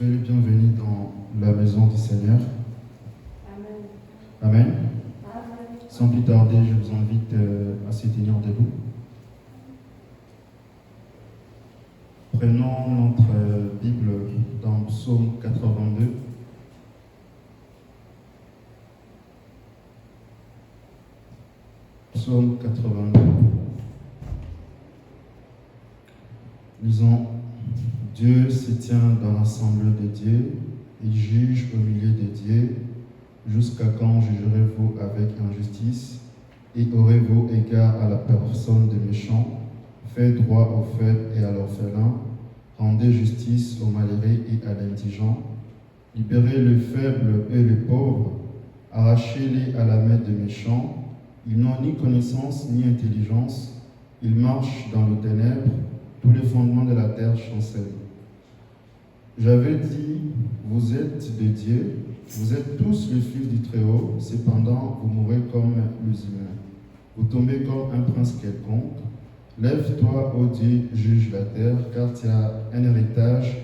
Soyez les bienvenus dans la maison du Seigneur. Amen. Amen. Amen. Sans plus tarder, je vous invite à se tenir debout. Prenons notre Bible dans Psaume 82. Psaume 82. Lisons. Dieu se tient dans l'assemblée de Dieu, il juge au milieu de Dieu. Jusqu'à quand jugerez-vous avec injustice et aurez-vous égard à la personne des méchants? Faites droit aux faibles et à l'orphelin, rendez justice aux malheureux et à l'indigent, libérez les faibles et les pauvres, arrachez-les à la main des méchants. Ils n'ont ni connaissance ni intelligence, ils marchent dans les ténèbres, tous les fondements de la terre chancellent. J'avais dit, vous êtes de Dieu, vous êtes tous les fils du Très-Haut, cependant vous mourrez comme les humains. Vous tombez comme un prince quelconque. Lève-toi, ô Dieu, juge la terre, car tu as un héritage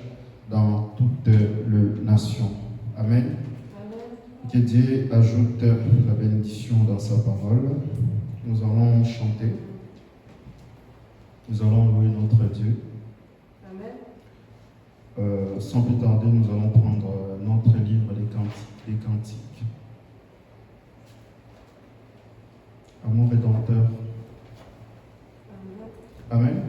dans toutes les nations. Amen. Amen. Que Dieu ajoute la bénédiction dans sa parole. Nous allons chanter. Nous allons louer notre Dieu. Amen. Sans plus tarder, nous allons prendre notre livre des cantiques. Amour rédempteur. Amen. Amen.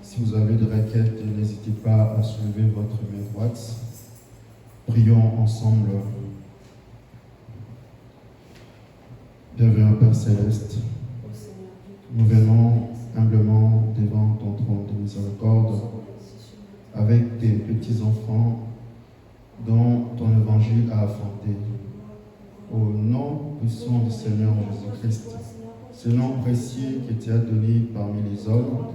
Si vous avez des requêtes, n'hésitez pas à soulever votre main droite. Prions ensemble. Bienvenue Père Céleste. Ô Seigneur Dieu, Nous venons humblement devant ton trône de miséricorde avec tes petits-enfants dont ton évangile a affronté. Au nom puissant du Seigneur Jésus-Christ, ce nom précieux que tu as donné parmi les hommes,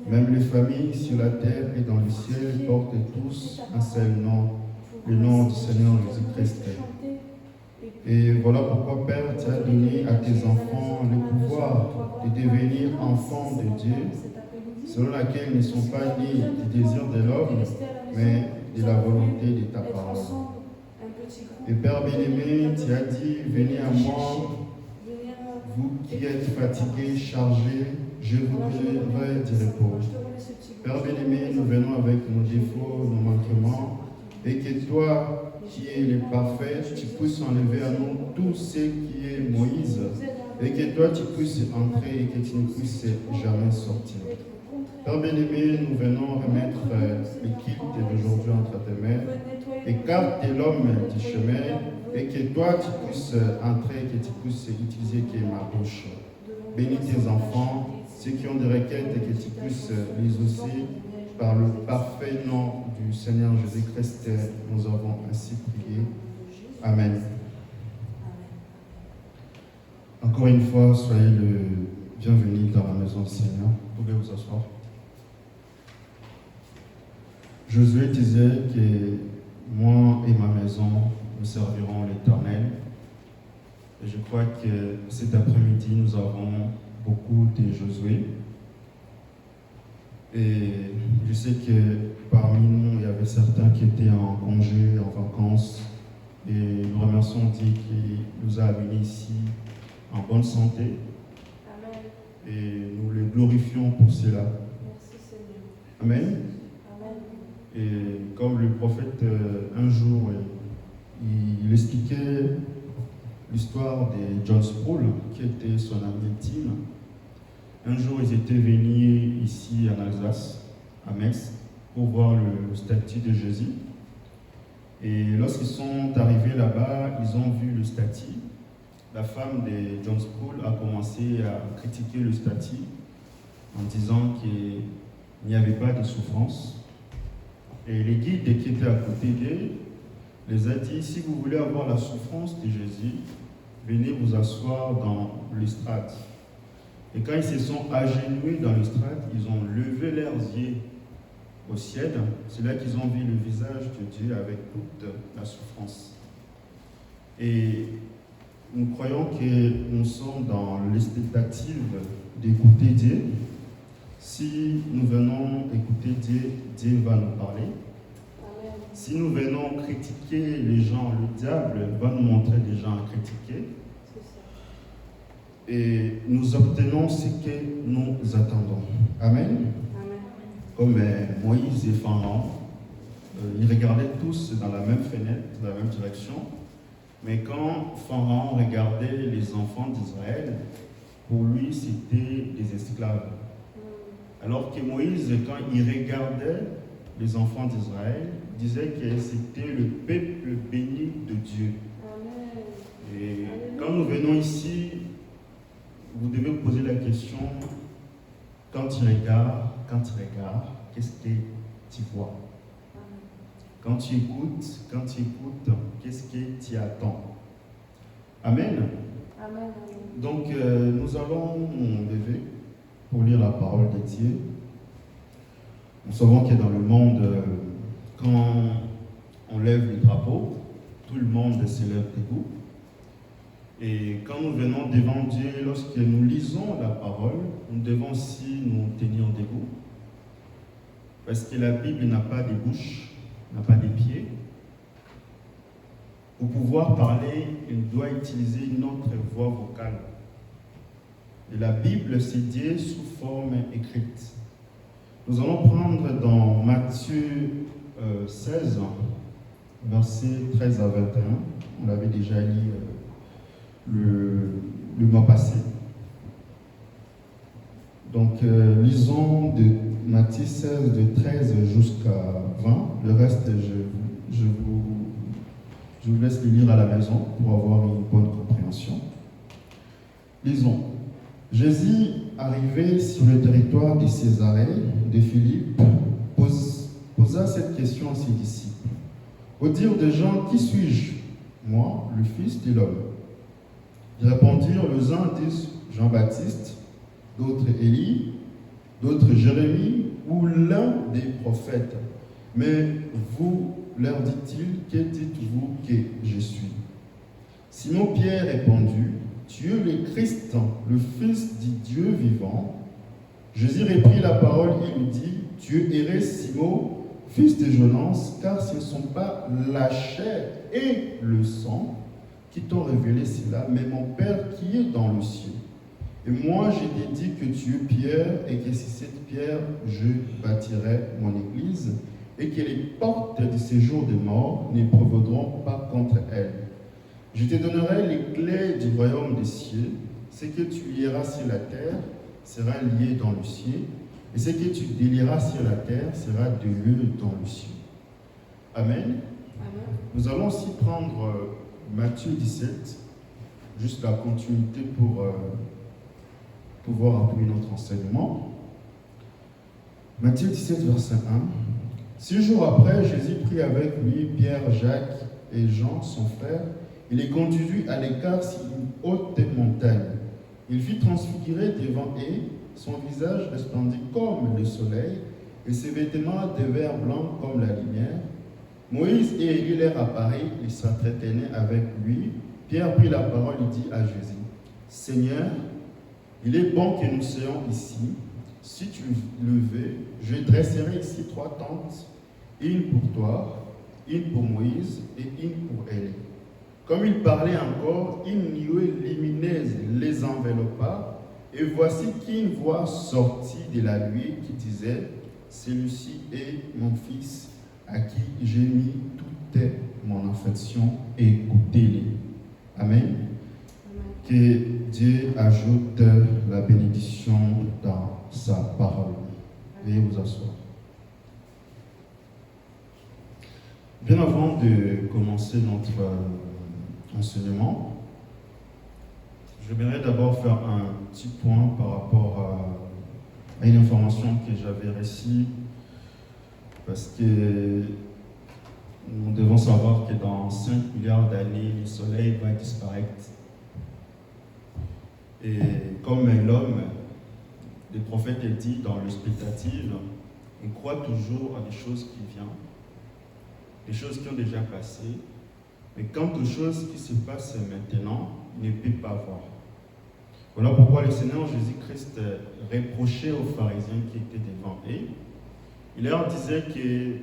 même les familles sur la terre et dans le ciel portent tous un seul nom, le nom du Seigneur Jésus-Christ. Et voilà pourquoi, Père, tu as donné à tes enfants le pouvoir de devenir enfants de Dieu, selon laquelle ils ne sont pas nés du désir de l'homme, mais de la volonté de ta parole. Et Père bien-aimé, tu as dit, venez à moi, vous qui êtes fatigués, chargés, je vous donnerai du repos. Père bien-aimé, nous venons avec nos défauts, nos manquements, et que toi, qui es le parfait, tu puisses enlever à nous tout ce qui est Moïse, et que toi, tu puisses entrer et que tu ne puisses jamais sortir. Père bien-aimé, nous venons remettre l'équipe d'aujourd'hui entre tes mains. Écarte l'homme du chemin et que toi tu puisses entrer, que tu puisses utiliser qui est ma bouche. Bénis tes enfants, ceux qui ont des requêtes et que tu puisses les exaucer par le parfait nom du Seigneur Jésus-Christ. Nous avons ainsi prié. Amen. Encore une fois, soyez le bienvenu dans la maison du Seigneur. Vous pouvez vous asseoir. Josué disait que moi et ma maison, nous servirons l'Éternel. Et je crois que cet après-midi, nous avons beaucoup de Josué. Et je sais que parmi nous, il y avait certains qui étaient en congé, en vacances. Et nous remercions Dieu qui nous a amenés ici en bonne santé. Amen. Et nous le glorifions pour cela. Merci Seigneur. Amen. Amen. Et comme le prophète, un jour, il expliquait l'histoire de John Sproul, qui était son ami intime. Un jour, ils étaient venus ici en Alsace, à Metz, pour voir le statue de Jésus. Et lorsqu'ils sont arrivés là-bas, ils ont vu le statue. La femme de John Sproul a commencé à critiquer le statue en disant qu'il n'y avait pas de souffrance. Et les guides qui étaient à côté d'eux les a dit, si vous voulez avoir la souffrance de Jésus, venez vous asseoir dans l'estrade. Et quand ils se sont agenouillés dans l'estrade, ils ont levé leurs yeux au ciel. C'est là qu'ils ont vu le visage de Dieu avec toute la souffrance. Et nous croyons que nous sommes dans l'expectative d'écouter Dieu. Si nous venons écouter Dieu, Dieu va nous parler. Amen. Si nous venons critiquer les gens, le diable va nous montrer des gens à critiquer. C'est ça. Et nous obtenons ce que nous attendons. Amen. Amen. Comme Moïse et Pharaon, ils regardaient tous dans la même fenêtre, dans la même direction. Mais quand Pharaon regardait les enfants d'Israël, pour lui, c'était des esclaves. Alors que Moïse, quand il regardait les enfants d'Israël, disait que c'était le peuple béni de Dieu. Amen. Et quand nous venons ici, vous devez vous poser la question, quand tu regardes, qu'est-ce que tu vois? Quand tu écoutes, qu'est-ce que tu attends? Amen. Amen. Donc, nous allons nous lever pour lire la parole de Dieu. Nous savons que dans le monde, quand on lève le drapeau, tout le monde se lève debout. Et quand nous venons devant Dieu, lorsque nous lisons la parole, nous devons aussi nous tenir debout. Parce que la Bible n'a pas de bouche, n'a pas de pieds. Pour pouvoir parler, il doit utiliser notre voix vocale. Et la Bible, c'est Dieu sous forme écrite. Nous allons prendre dans Matthieu 16, versets 13 à 21. On l'avait déjà lu le mois passé. Donc, lisons de Matthieu 16, de 13 jusqu'à 20. Le reste, je vous laisse le lire à la maison pour avoir une bonne compréhension. Lisons. Jésus, arrivé sur le territoire de Césarée de Philippe, posa cette question à ses disciples. Au dire des gens, qui suis-je? Moi, le Fils de l'homme. Ils répondirent, les uns disent Jean-Baptiste, d'autres Élie, d'autres Jérémie ou l'un des prophètes. Mais vous, leur dit-il, que dites-vous que je suis? Simon-Pierre répondit, tu es le Christ, le Fils du Dieu vivant. Jésus reprit la parole et lui dit, tu es Simon, fils de Jonas, car ce ne sont pas la chair et le sang qui t'ont révélé cela, mais mon Père qui est dans le ciel. Et moi, je t'ai dit que tu es Pierre, et que sur cette pierre, je bâtirai mon église, et que les portes du séjour des morts ne prévaudront pas contre elle. Je te donnerai les clés du royaume des cieux. Ce que tu lieras sur la terre sera lié dans le ciel, et ce que tu délieras sur la terre sera délié dans le ciel. Amen. Amen. Nous allons aussi prendre Matthieu 17, juste la continuité pour pouvoir appuyer notre enseignement. Matthieu 17, verset 1. 6 jours après, Jésus prit avec lui Pierre, Jacques et Jean, son frère. Il les conduisit à l'écart sur une haute montagne. Il fit transfigurer devant eux, son visage resplendit comme le soleil, et ses vêtements devinrent blancs comme la lumière. Moïse et Élie leur apparurent, ils s'entretenaient avec lui. Pierre prit la parole et dit à Jésus, Seigneur, il est bon que nous soyons ici. Si tu le veux, je dresserai ici 3 tentes, une pour toi, une pour Moïse et une pour Élie. Comme il parlait encore, une nuée lumineuse les enveloppa, et voici qu'une voix sortit de la nuée qui disait, celui-ci est mon fils, à qui j'ai mis toute mon affection, écoutez-le. Amen. Que Dieu ajoute la bénédiction dans sa parole. Veuillez vous asseoir. Bien avant de commencer notre enseignement, j'aimerais d'abord faire un petit point par rapport à une information que j'avais reçue, parce que nous devons savoir que dans 5 milliards d'années, le soleil va disparaître. Et comme l'homme, le prophète est dit dans l'expectative, on croit toujours à des choses qui viennent, des choses qui ont déjà passé, mais quant aux choses qui se passent maintenant, il ne peut pas voir. Voilà pourquoi le Seigneur Jésus-Christ reprochait aux pharisiens qui étaient devant eux. Il leur disait que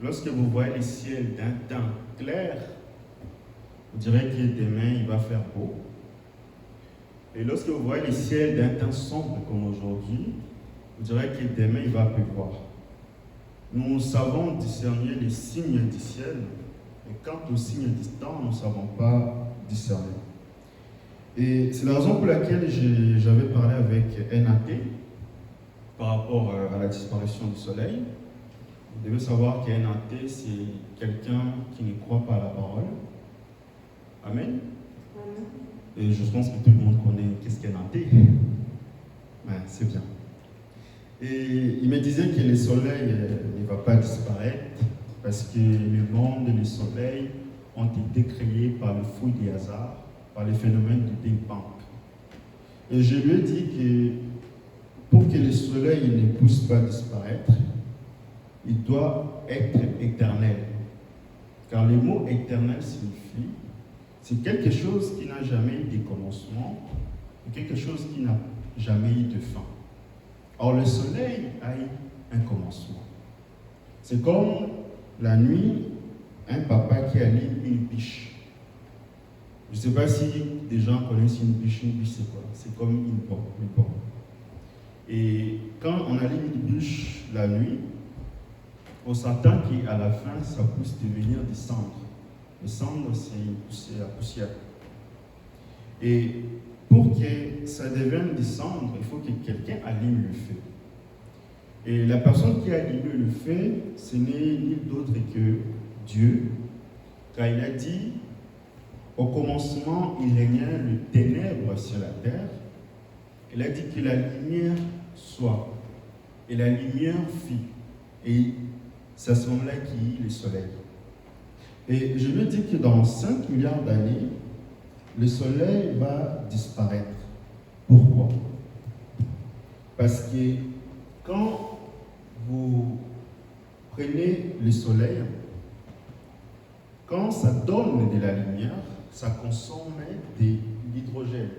lorsque vous voyez le ciel d'un temps clair, vous direz que demain il va faire beau. Et lorsque vous voyez le ciel d'un temps sombre comme aujourd'hui, vous direz que demain il va pleuvoir. Nous savons discerner les signes du ciel, mais quant aux signes du temps, nous ne savons pas discerner. Et c'est la raison pour laquelle j'avais parlé avec un athée par rapport à la disparition du soleil. Vous devez savoir qu'un athée, c'est quelqu'un qui ne croit pas à la parole. Amen. Et je pense que tout le monde connaît qu'est-ce qu'un athée. Ouais, c'est bien. Et il me disait que le soleil ne va pas disparaître parce que le monde et le soleil ont été créés par le fouillis des hasards, par le phénomène du Big Bang. Et je lui ai dit que pour que le soleil ne puisse pas disparaître, il doit être éternel. Car le mot éternel signifie c'est quelque chose qui n'a jamais eu de commencement, quelque chose qui n'a jamais eu de fin. Or, le soleil a eu un commencement. C'est comme la nuit, un papa qui allume une bûche. Je ne sais pas si des gens connaissent une bûche c'est quoi? C'est comme une pomme. Et quand on allume une bûche la nuit, on s'attend qu'à la fin, ça puisse devenir des cendres. Les cendres, c'est la poussière. Et pour que ça devienne des cendres, il faut que quelqu'un allume le feu. Et la personne qui a allumé le feu, ce n'est nul d'autre que Dieu, car il a dit, au commencement, il régnait le ténèbre sur la terre. Il a dit que la lumière soit. Et la lumière fit. Et c'est à ce moment-là qu'il y a le soleil. Et je veux dire que dans 5 milliards d'années, le soleil va disparaître. Pourquoi? Parce que quand vous prenez le soleil, quand ça donne de la lumière, ça consomme de l'hydrogène.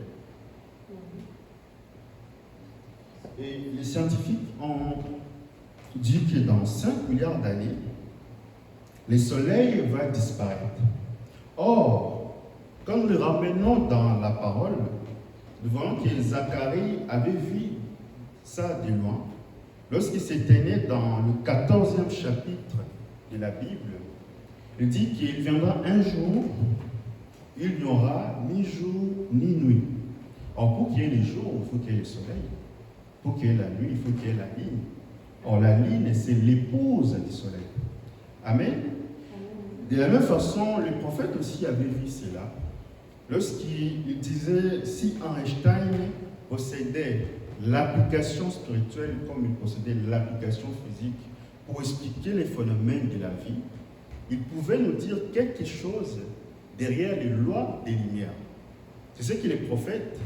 Et les scientifiques ont dit que dans 5 milliards d'années, le soleil va disparaître. Or, quand nous le ramenons dans la parole, nous voyons que Zacharie avait vu ça de loin. Lorsqu'il s'était né dans le 14e chapitre de la Bible, il dit qu'il viendra un jour, il n'y aura ni jour ni nuit. Or, pour qu'il y ait les jours, il faut qu'il y ait le soleil. Pour qu'il y ait la nuit, il faut qu'il y ait la ligne. Or, la ligne, c'est l'épouse du soleil. Amen. De la même façon, le prophète aussi avait vu cela. Lorsqu'il disait, si Einstein possédait l'application spirituelle comme il possédait l'application physique pour expliquer les phénomènes de la vie, il pouvait nous dire quelque chose derrière les lois des lumières. C'est ce que les prophètes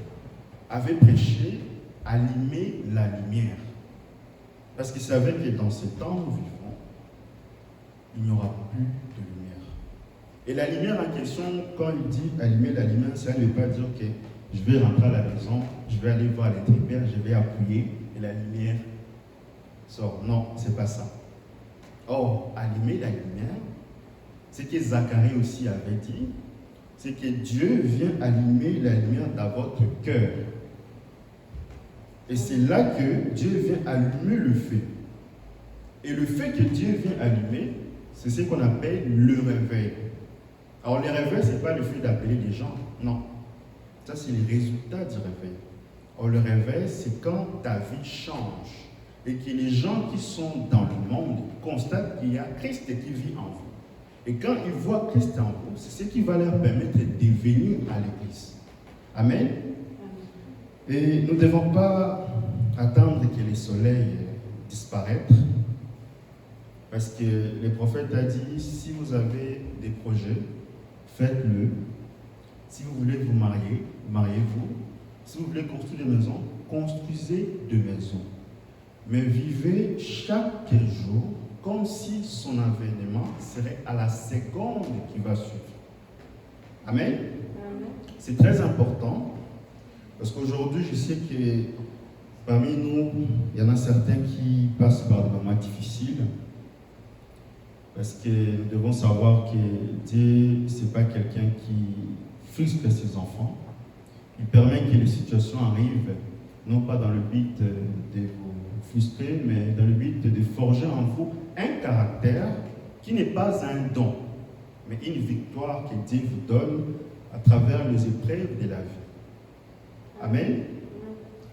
avaient prêché, allumer la lumière. Parce qu'ils savaient que dans ce temps où nous vivons, il n'y aura plus de lumière. Et la lumière en question, quand il dit allumer la lumière, ça ne veut pas dire que je vais rentrer à la maison, je vais aller voir l'intérieur, je vais appuyer et la lumière sort. Non, ce n'est pas ça. Or, allumer la lumière, ce que Zacharie aussi avait dit, c'est que Dieu vient allumer la lumière dans votre cœur. Et c'est là que Dieu vient allumer le feu. Et le feu que Dieu vient allumer, c'est ce qu'on appelle le réveil. Alors le réveil, ce n'est pas le fait d'appeler des gens, non. Ça, c'est les résultats du réveil. Or le réveil, c'est quand ta vie change et que les gens qui sont dans le monde constatent qu'il y a Christ qui vit en vous. Et quand ils voient Christ en vous, c'est ce qui va leur permettre de venir à l'église. Amen. Et nous ne devons pas attendre que le soleil disparaisse. Parce que le prophète a dit, si vous avez des projets, faites-le. Si vous voulez vous marier, mariez-vous. Si vous voulez construire des maisons, construisez des maisons. Mais vivez chaque jour comme si son avènement serait à la seconde qui va suivre. Amen. Amen. C'est très important. Parce qu'aujourd'hui, je sais que parmi nous, il y en a certains qui passent par des moments difficiles. Parce que nous devons savoir que Dieu, ce n'est pas quelqu'un qui frustre ses enfants. Il permet que les situations arrivent, non pas dans le but de vous frustrer, mais dans le but de forger en vous un caractère qui n'est pas un don, mais une victoire que Dieu vous donne à travers les épreuves de la vie. Amen.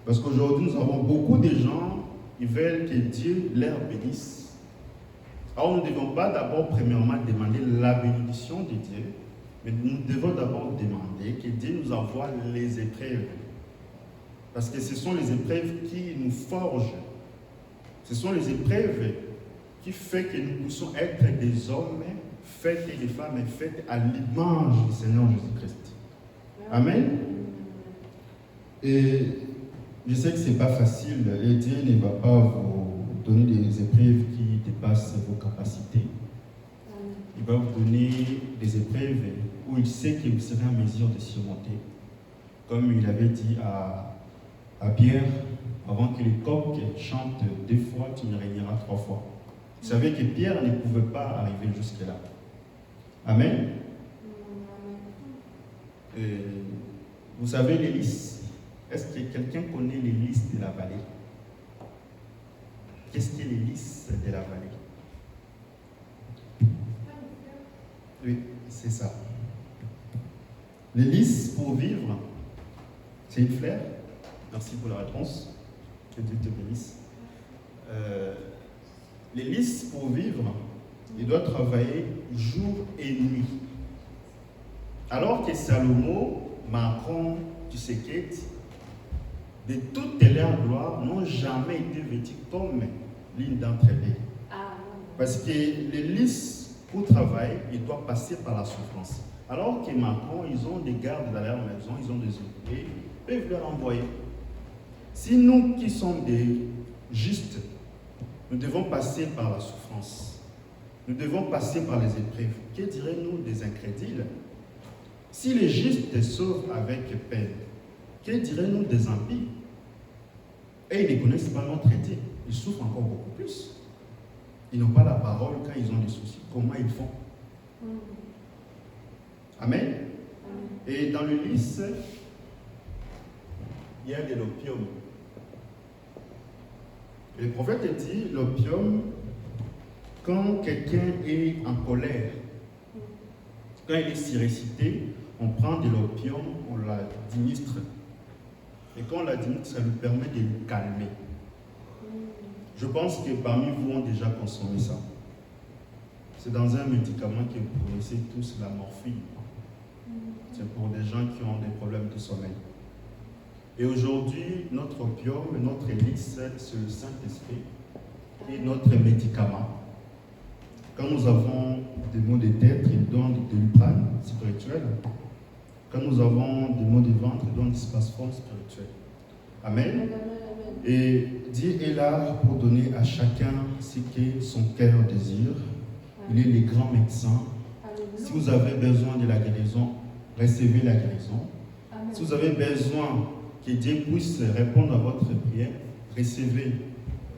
Parce qu'aujourd'hui, nous avons beaucoup de gens qui veulent que Dieu leur bénisse. Alors, nous ne devons pas d'abord, premièrement, demander la bénédiction de Dieu, mais nous devons d'abord demander que Dieu nous envoie les épreuves. Parce que ce sont les épreuves qui nous forgent. Ce sont les épreuves qui font que nous puissions être des hommes faits et des femmes faites à l'image du Seigneur Jésus-Christ. Amen. Et je sais que ce n'est pas facile et Dieu ne va pas vous donner des épreuves qui dépassent vos capacités. Il va vous donner des épreuves où il sait que vous serez en mesure de surmonter. Comme il avait dit à Pierre, avant que les coqs chantent 2 fois, tu me régneras 3 fois. Vous savez que Pierre ne pouvait pas arriver jusque-là. Amen. Vous savez les lys. Est-ce que quelqu'un connaît les lys de la vallée? Qu'est-ce que les lys de la vallée? Oui, c'est ça. Les lys pour vivre, c'est une fleur. Merci pour la réponse. Que Dieu te bénisse. les lys, pour vivre, il doit travailler jour et nuit. Alors que Salomon, Macron, Tshisekedi, de toutes leurs gloires, n'ont jamais été vêtus comme l'une d'entre elles. Parce que les lys, pour travailler, ils doivent passer par la souffrance. Alors que Macron, ils ont des gardes dans leur maison, ils ont des ouvriers, ils peuvent leur envoyer. Si nous qui sommes des justes, nous devons passer par la souffrance. Nous devons passer par les épreuves. Que diraient-nous des incrédules? Si les justes sauvent avec peine, que diraient-nous des impies? Et ils ne connaissent pas notre Dieu. Ils souffrent encore beaucoup plus. Ils n'ont pas la parole quand ils ont des soucis. Comment ils font? Amen. Et dans le lys, il y a de l'opium. Le prophète dit, l'opium, quand quelqu'un est en colère, quand il est surexcité, on prend de l'opium, on l'administre. Et quand on l'administre, ça lui permet de le calmer. Je pense que parmi vous ont déjà consommé ça. C'est dans un médicament que vous connaissez tous, la morphine. C'est pour des gens qui ont des problèmes de sommeil. Et aujourd'hui, notre opium, notre lys, c'est le Saint-Esprit et notre médicament. Quand nous avons des maux de tête, il donne de l'iprane spirituel. Quand nous avons des maux de ventre, il donne du spasphone spirituel. Amen. Et Dieu est là pour donner à chacun ce que son cœur désire. Il est le grand médecin. Si vous avez besoin de la guérison, recevez la guérison. Si vous avez besoin que Dieu puisse répondre à votre prière, recevez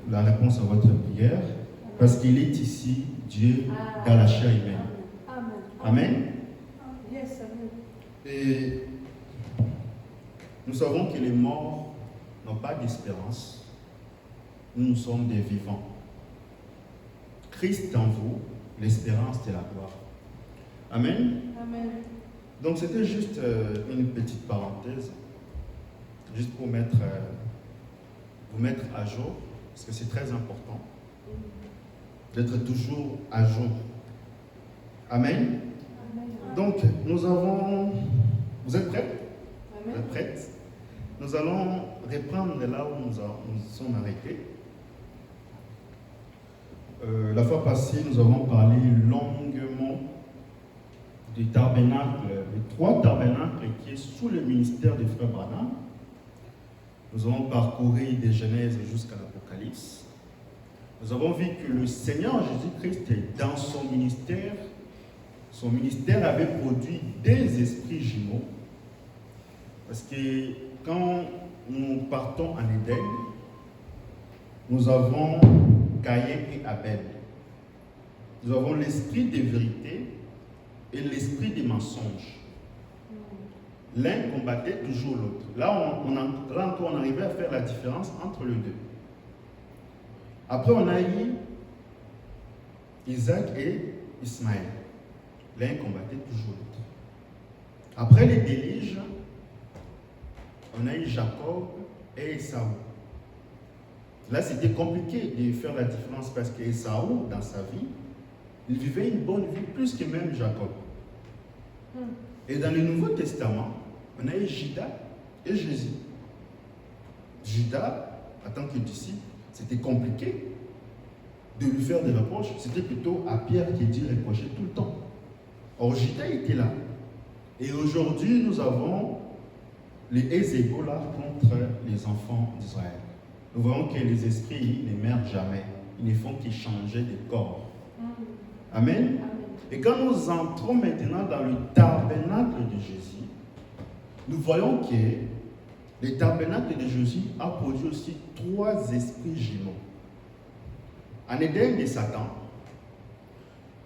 la réponse à votre prière, parce qu'il est ici, Dieu, dans la chair humaine. Amen. Et nous savons que les morts n'ont pas d'espérance. Nous sommes des vivants. Christ en vous, l'espérance de la gloire. Amen. Amen. Donc c'était juste une petite parenthèse, juste pour vous mettre à jour, parce que c'est très important d'être toujours à jour. Amen. Amen. Donc nous avons... Vous êtes prêts? Amen. Vous êtes prêtes? Nous allons reprendre là où nous sommes arrêtés. La fois passée, nous avons parlé longuement du tabernacle, les 3 tabernacles qui est sous le ministère de Frère Branham. Nous avons parcouru des Genèse jusqu'à l'Apocalypse. Nous avons vu que le Seigneur Jésus-Christ, dans son ministère avait produit des esprits jumeaux. Parce que quand nous partons en Éden, nous avons Caïn et Abel. Nous avons l'esprit de vérité et l'esprit des mensonges. L'un combattait toujours l'autre. Là, on arrivait à faire la différence entre les deux. Après, on a eu Isaac et Ismaël. L'un combattait toujours l'autre. Après les déluges, on a eu Jacob et Esaü. Là, c'était compliqué de faire la différence parce qu'Esaü, dans sa vie, il vivait une bonne vie plus que même Jacob. Et dans le Nouveau Testament, on a eu Judas et Jésus. Judas, en tant que disciple, c'était compliqué de lui faire des reproches. C'était plutôt à Pierre qui Dieu reprochait tout le temps. Or, Judas était là. Et aujourd'hui, nous avons les Ézébola contre les enfants d'Israël. Nous voyons que les esprits ne meurent jamais. Ils ne font qu'échanger de corps. Amen. Amen. Et quand nous entrons maintenant dans le tabernacle de Jésus, nous voyons que le tabernacle de Jésus a produit aussi 3 esprits jumeaux. En Éden de Satan,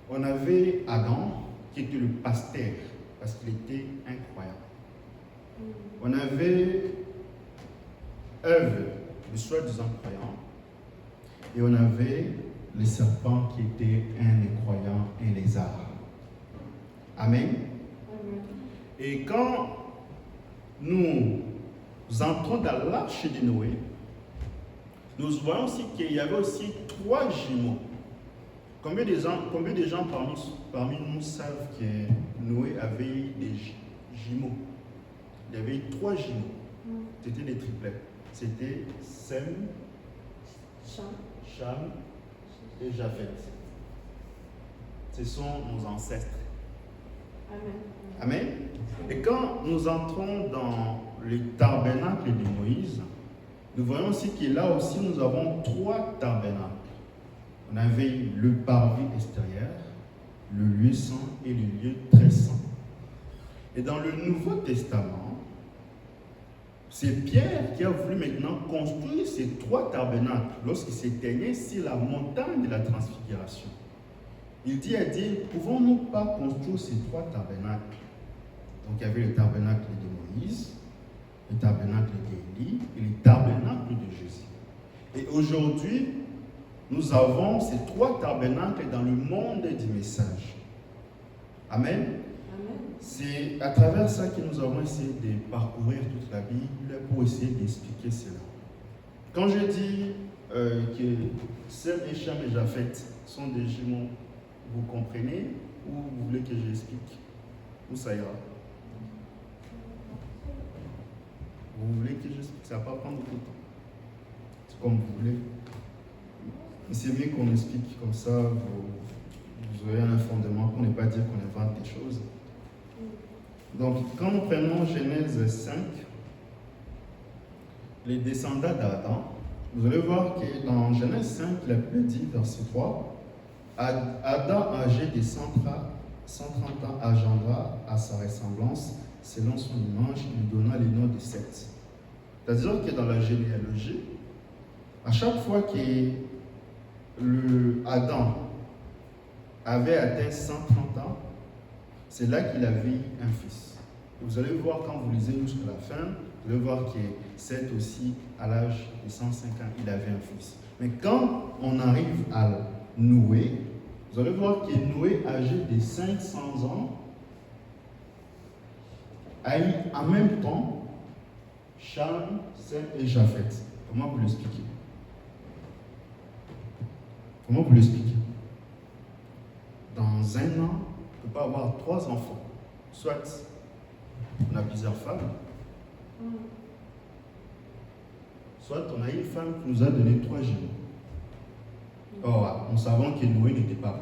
on avait Adam qui était le pasteur parce qu'il était incroyable. On avait Ève, le soi-disant croyant, et on avait le serpent qui était un incroyant, un lézard. Amen. Et quand nous entrons dans l'arche de Noé, nous voyons aussi qu'il y avait aussi 3 jumeaux. Combien de gens parmi nous savent que Noé avait eu des jumeaux? Il y avait eu 3 jumeaux. C'était des triplets. C'était Sem, Cham et Japheth. Ce sont nos ancêtres. Amen. Amen. Et quand nous entrons dans le tabernacle de Moïse, nous voyons aussi que là aussi nous avons 3 tabernacles. On avait le parvis extérieur, le lieu saint et le lieu très saint. Et dans le Nouveau Testament, c'est Pierre qui a voulu maintenant construire ces 3 tabernacles lorsqu'il s'éteignait sur la montagne de la transfiguration. Il dit à Dieu, pouvons-nous pas construire ces 3 tabernacles? Donc il y avait le tabernacle de Moïse, le tabernacle d'Élie et le tabernacle de Jésus. Et aujourd'hui, nous avons ces 3 tabernacles dans le monde du message. Amen. C'est à travers ça que nous avons essayé de parcourir toute la Bible pour essayer d'expliquer cela. Quand je dis que Sem et Cham et Japheth sont des jumeaux, vous comprenez ou vous voulez que j'explique? Où ça ira? Vous voulez que j'explique? Ça ne va pas prendre beaucoup de temps. C'est comme vous voulez. Mais c'est mieux qu'on explique comme ça, vous aurez un fondement pour ne pas dire qu'on invente des choses. Donc, quand nous prenons Genèse 5, les descendants d'Adam, vous allez voir que dans Genèse 5, la Bible dit, verset 3, Adam, âgé de 130 ans, engendra à sa ressemblance, selon son image, il donna le nom de Seth. C'est-à-dire que dans la généalogie, à chaque fois que Adam avait atteint 130 ans, c'est là qu'il avait un fils. Et vous allez voir, quand vous lisez jusqu'à la fin, vous allez voir que Seth aussi, à l'âge de 105 ans, il avait un fils. Mais quand on arrive à Noé, vous allez voir que Noé, âgé de 500 ans, a eu en même temps Cham, Sem et Japheth. Comment vous l'expliquez? Comment vous l'expliquez? Dans un an, on ne peut pas avoir 3 enfants. Soit on a plusieurs femmes, soit on a une femme qui nous a donné 3 jumeaux. Or, nous savons que Noé n'était pas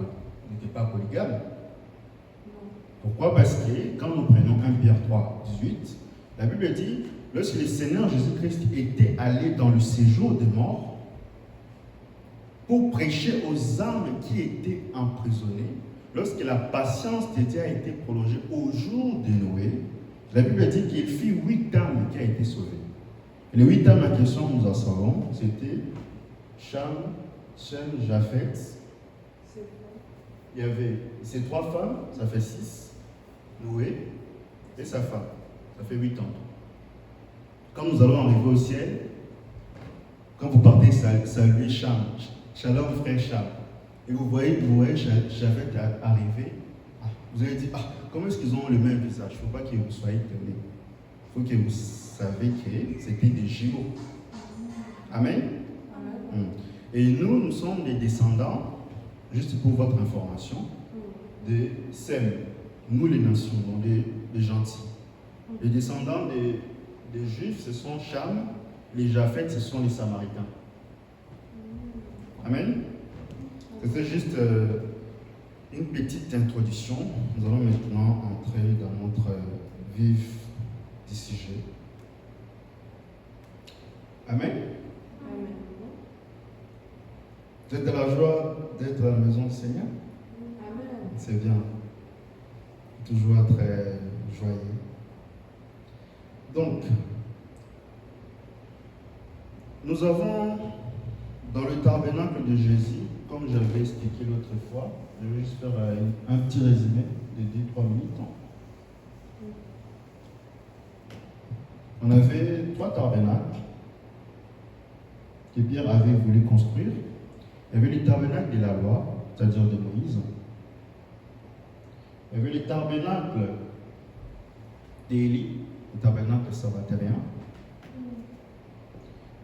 polygame. Pourquoi? Parce que quand nous prenons 1 Pierre 3, 18, la Bible dit, lorsque le Seigneur Jésus-Christ était allé dans le séjour des morts pour prêcher aux âmes qui étaient emprisonnées, lorsque la patience de Dieu a été prolongée au jour de Noé, la Bible dit qu'il fit 8 âmes qui ont été sauvées. Et les 8 âmes en question, nous en savons, c'était Cham, Sem, Japheth. Il y avait ces 3 femmes, ça fait 6. Noé et sa femme, ça fait 8 ans. Quand nous allons arriver au ciel, quand vous partez saluer Cham, Shalom frère Cham, et vous voyez Japheth arriver, vous allez dire, comment est-ce qu'ils ont le même visage? Il ne faut pas que vous soyez étonnés. Il faut que vous sachiez que c'était des jumeaux. Amen. Amen. Et nous sommes des descendants, juste pour votre information, de Sem, nous les nations, donc des gentils. Les descendants des Juifs, ce sont Cham, les Japheth, ce sont les Samaritains. Amen. C'était juste une petite introduction. Nous allons maintenant entrer dans notre vif du sujet. Amen. Amen. Vous êtes de la joie d'être à la maison du Seigneur? Amen. C'est bien. Toujours très joyeux. Donc, nous avons dans le tabernacle de Jésus, comme j'avais expliqué l'autre fois, je vais juste faire un petit résumé de 2-3 minutes. On avait 3 tabernacles que Pierre avait voulu construire. Il y avait le tabernacle de la loi, c'est-à-dire de Moïse. Il y avait le tabernacle d'Élie, le tabernacle sabbatérien.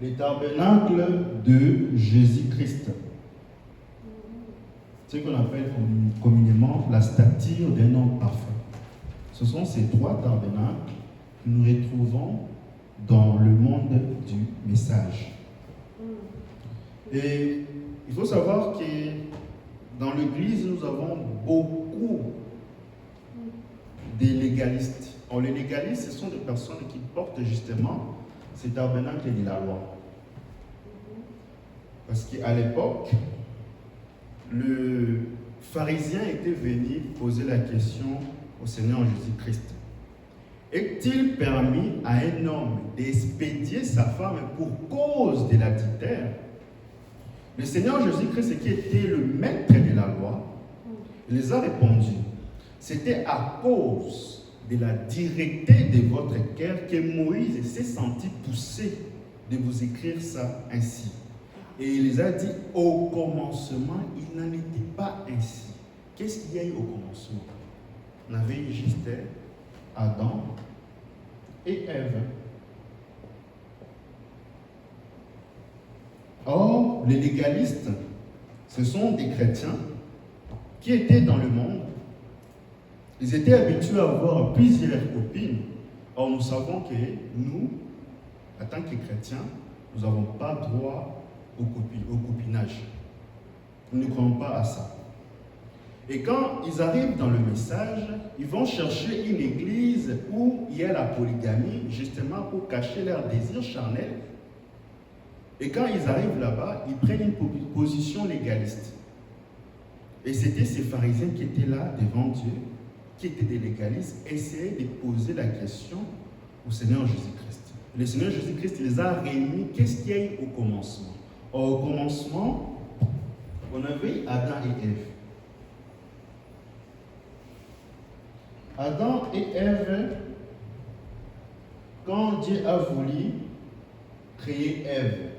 les tabernacles de Jésus-Christ. Ce qu'on appelle communément la stature d'un homme parfait. Ce sont ces trois tabernacles que nous retrouvons dans le monde du message. Et il faut savoir que dans l'Église, nous avons beaucoup de légalistes. Alors, les légalistes, ce sont des personnes qui portent justement ces tabernacles de la loi. Parce qu'à l'époque, le pharisien était venu poser la question au Seigneur Jésus-Christ. Est-il permis à un homme d'expédier sa femme pour cause de l'adultère? Le Seigneur Jésus-Christ, qui était le maître de la loi, il les a répondu. C'était à cause de la dureté de votre cœur que Moïse s'est senti poussé de vous écrire ça ainsi. Et il les a dit, au commencement, il n'en était pas ainsi. Qu'est-ce qu'il y a eu au commencement? On avait juste Adam et Ève. Or, les légalistes, ce sont des chrétiens qui étaient dans le monde. Ils étaient habitués à avoir plusieurs copines. Or, nous savons que nous, en tant que chrétiens, nous n'avons pas droit au copinage. Nous ne croyons pas à ça. Et quand ils arrivent dans le message, ils vont chercher une église où il y a la polygamie, justement pour cacher leur désir charnel. Et quand ils arrivent là-bas, ils prennent une position légaliste. Et c'était ces pharisiens qui étaient là devant Dieu, qui étaient des légalistes, essayaient de poser la question au Seigneur Jésus-Christ. Le Seigneur Jésus-Christ les a remis. Qu'est-ce qu'il y a eu au commencement? Au commencement, on avait Adam et Ève. Adam et Ève, quand Dieu a voulu créer Ève,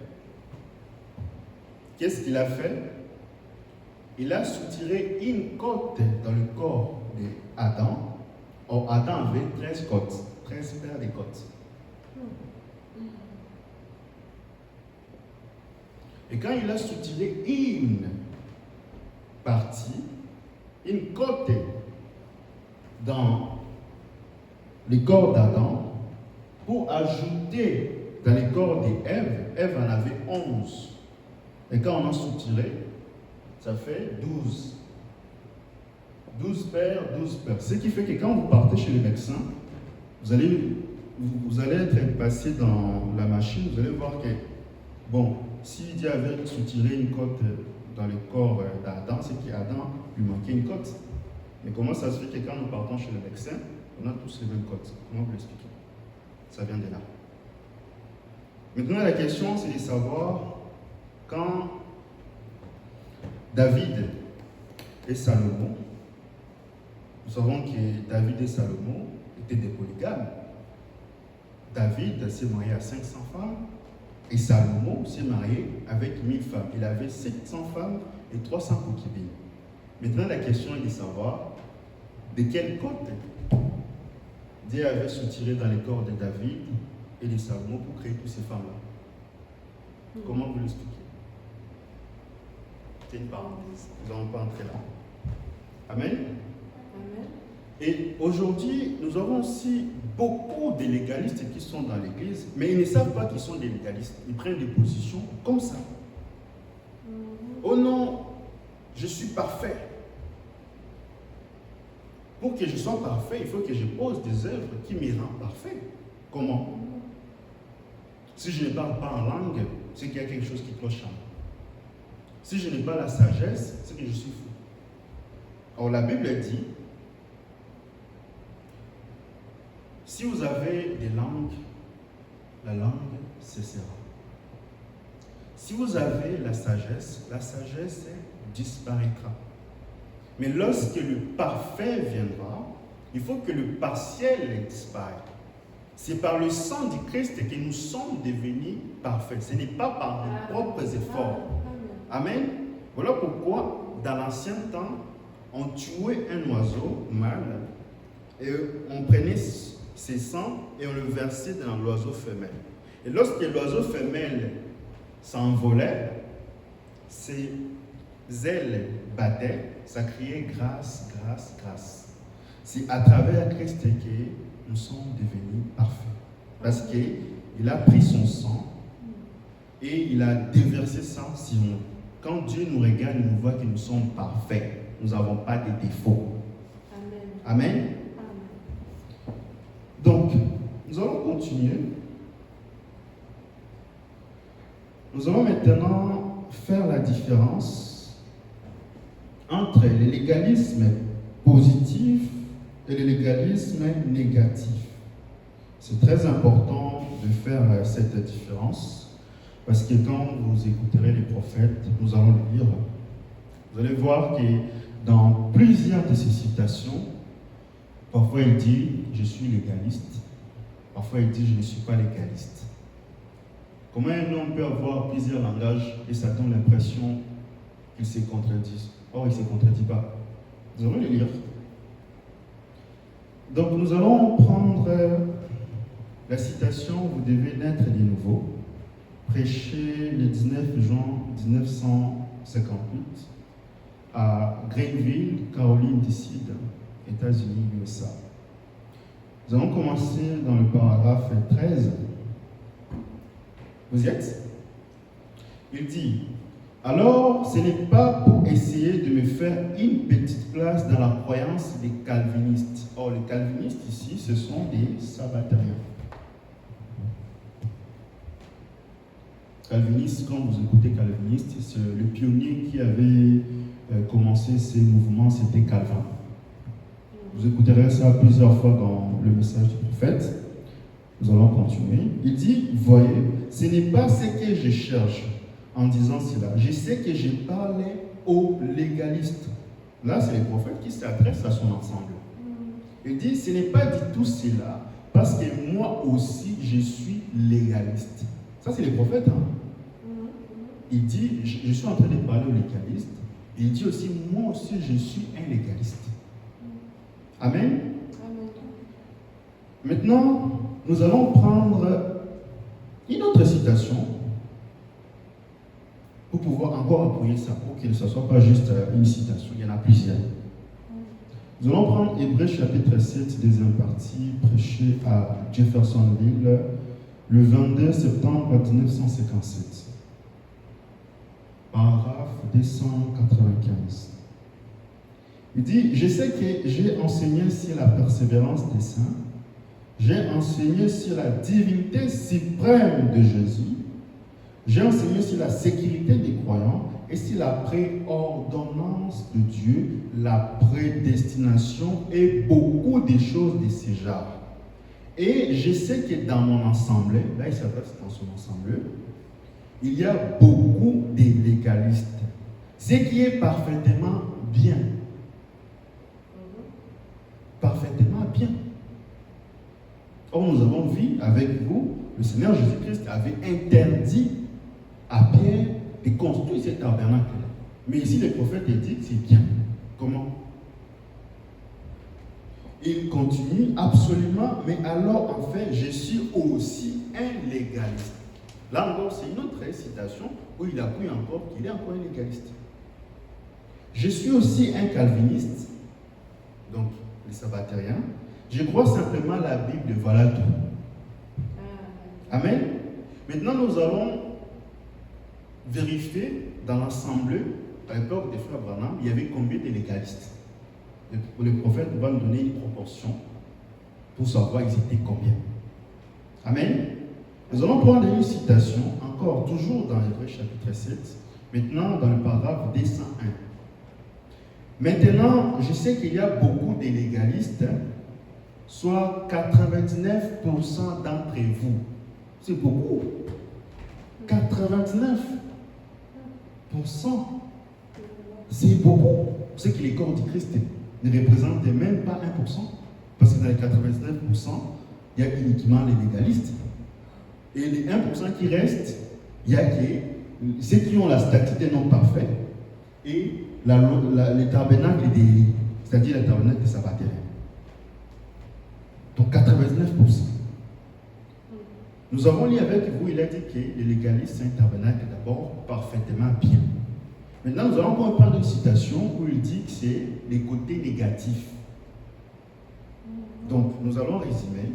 qu'est-ce qu'il a fait? Il a soutiré une côte dans le corps d'Adam. Or, Adam avait 13 côtes, 13 paires de côtes. Et quand il a soutiré une partie, une côte dans le corps d'Adam, pour ajouter dans le corps d'Ève, Ève en avait 11. Et quand on a soutiré, ça fait 12. 12 paires, 12 paires. Ce qui fait que quand vous partez chez le médecin, vous allez être passé dans la machine, vous allez voir que, bon, si Dieu avait soutiré une côte dans le corps d'Adam, c'est qu'Adam lui manquait une côte. Mais comment ça se fait que quand nous partons chez le médecin, on a tous les mêmes côtes? Comment vous l'expliquez? Ça vient de là. Maintenant, la question, c'est de savoir quand David et Salomon, nous savons que David et Salomon étaient des polygames. David s'est marié à 500 femmes et Salomon s'est marié avec 1000 femmes. Il avait 700 femmes et 300 concubines. Maintenant, la question est de savoir de quel côté Dieu avait soutiré dans les corps de David et de Salomon pour créer toutes ces femmes-là. Comment vous l'expliquez? C'est une parenthèse. Nous n'allons pas entrer là. Amen. Amen. Et aujourd'hui, nous avons aussi beaucoup de légalistes qui sont dans l'église, mais ils ne savent pas qu'ils sont des légalistes. Ils prennent des positions comme ça. Oh non, je suis parfait. Pour que je sois parfait, il faut que je pose des œuvres qui me rendent parfait. Comment? Si je ne parle pas en langue, c'est qu'il y a quelque chose qui cloche en moi. Si je n'ai pas la sagesse, c'est que je suis fou. Or, la Bible dit, si vous avez des langues, la langue cessera. Si vous avez la sagesse disparaîtra. Mais lorsque le parfait viendra, il faut que le partiel disparaisse. C'est par le sang du Christ que nous sommes devenus parfaits. Ce n'est pas par nos propres efforts. Amen. Voilà pourquoi, dans l'ancien temps, on tuait un oiseau mâle et on prenait ses sangs et on le versait dans l'oiseau femelle. Et lorsque l'oiseau femelle s'envolait, ses ailes battaient, ça criait grâce, grâce, grâce. C'est à travers Christ que nous sommes devenus parfaits. Parce qu'il a pris son sang et il a déversé ça sur nous. Quand Dieu nous regarde, il nous voit que nous sommes parfaits. Nous n'avons pas de défauts. Amen. Amen. Amen. Donc, nous allons continuer. Nous allons maintenant faire la différence entre le légalisme positif et le légalisme négatif. C'est très important de faire cette différence parce que quand vous écouterez les prophètes, nous allons le lire, vous allez voir que dans plusieurs de ces citations, parfois il dit « je suis légaliste », parfois il dit « je ne suis pas légaliste ». Comment un homme peut avoir plusieurs langages et ça donne l'impression qu'ils se contredisent? Or, il ne se contredit pas. Nous allons le lire. Donc, nous allons prendre la citation « Vous devez naître de nouveau », prêchée le 19 juin 1958 à Greenville, Caroline du Sud, États-Unis, USA. Nous allons commencer dans le paragraphe 13. Vous y êtes? Il dit, alors ce n'est pas pour essayer de me faire une petite place dans la croyance des calvinistes. Or, les calvinistes ici, ce sont des sabbatariens. Calviniste, quand vous écoutez calviniste, c'est le pionnier qui avait commencé ces mouvements, c'était Calvin. Vous écouterez ça plusieurs fois dans le message du prophète. Nous allons continuer. Il dit, voyez, ce n'est pas ce que je cherche en disant cela. Je sais que je parlais aux légalistes. Là, c'est les prophètes qui s'adressent à son ensemble. Il dit, ce n'est pas du tout cela, parce que moi aussi, je suis légaliste. Ça, c'est les prophètes. Il dit, je suis en train de parler aux légalistes. Il dit aussi, moi aussi, je suis un légaliste. Amen. Amen. Maintenant, nous allons prendre une autre citation pour pouvoir encore appuyer ça, pour que ce ne soit pas juste une citation, il y en a plusieurs. Nous allons prendre Hébreux chapitre 7, deuxième partie, prêché à Jeffersonville le 22 septembre 1957. Paragraphe 295. Il dit, je sais que j'ai enseigné sur la persévérance des saints, j'ai enseigné sur la divinité suprême de Jésus, j'ai enseigné sur la sécurité des croyants et sur la préordonnance de Dieu, la prédestination et beaucoup de choses de ce genre. Et je sais que dans mon assemblée, là il s'adresse dans son assemblée, il y a beaucoup de légalistes, ce qui est parfaitement bien. Parfaitement bien. Or, nous avons vu avec vous, le Seigneur Jésus-Christ avait interdit à Pierre de construire ce tabernacle. Mais ici, le prophète dit que c'est bien. Comment? Il continue absolument, mais alors en fait, je suis aussi un légaliste. Là encore, c'est une autre citation où il appuie encore qu'il est encore un légaliste. Je suis aussi un calviniste, donc les sabbatariens. Je crois simplement la Bible, voilà tout. Amen. Maintenant, nous allons vérifier dans l'assemblée, à l'époque des frères Branham, il y avait combien de légalistes. Le prophète va nous donner une proportion pour savoir ils étaient combien. Amen. Nous allons prendre une citation, encore toujours dans Hébreux chapitre 7, maintenant dans le paragraphe 201. Maintenant, je sais qu'il y a beaucoup de légalistes, soit 99% d'entre vous. C'est beaucoup. 99%. C'est beaucoup. C'est que les corps du Christ ne représentent même pas 1%. Parce que dans les 99%, il y a uniquement les légalistes. Et les 1% qui restent, il y a ceux qui ont la statue non parfaite et les tabernacles d'Élie, c'est-à-dire les tabernacles de sabbatariens. Donc 99%. Nous avons lu avec vous, il a dit que le légalisme, c'est un tabernacle d'abord parfaitement bien. Maintenant, nous allons prendre une citation où il dit que c'est les côtés négatifs. Donc, nous allons résumer.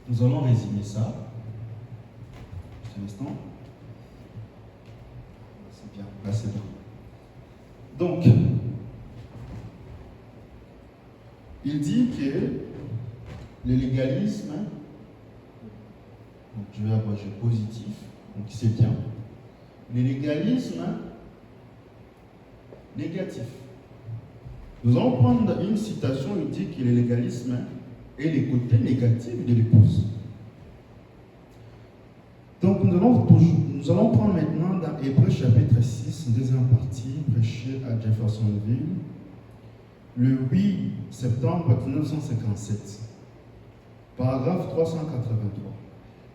Nous allons résumer ça. Un instant. C'est bien, là c'est bon. Donc, il dit que le légalisme, donc je vais abréger positif, donc c'est bien. Le légalisme négatif. Nous allons prendre une citation, il dit que le légalisme est les côtés négatifs de l'épouse. Donc nous allons prendre maintenant dans Hébreux chapitre 6, deuxième partie, prêché à Jeffersonville, le 8 septembre 1957, paragraphe 383.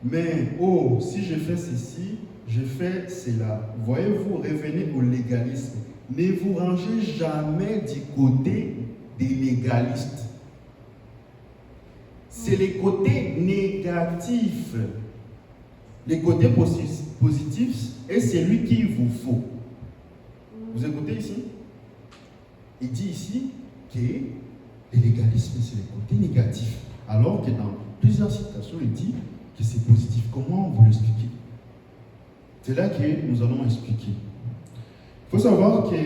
Mais, oh, si je fais ceci, je fais cela. Voyez-vous, revenez au légalisme. Ne vous rangez jamais du côté des légalistes. C'est les côtés négatifs. Les côtés positifs, et c'est lui qu'il vous faut. Vous écoutez ici? Il dit ici que le légalisme, c'est les côtés négatifs. Alors que dans plusieurs citations, il dit que c'est positif. Comment vous l'expliquez? C'est là que nous allons expliquer. Il faut savoir que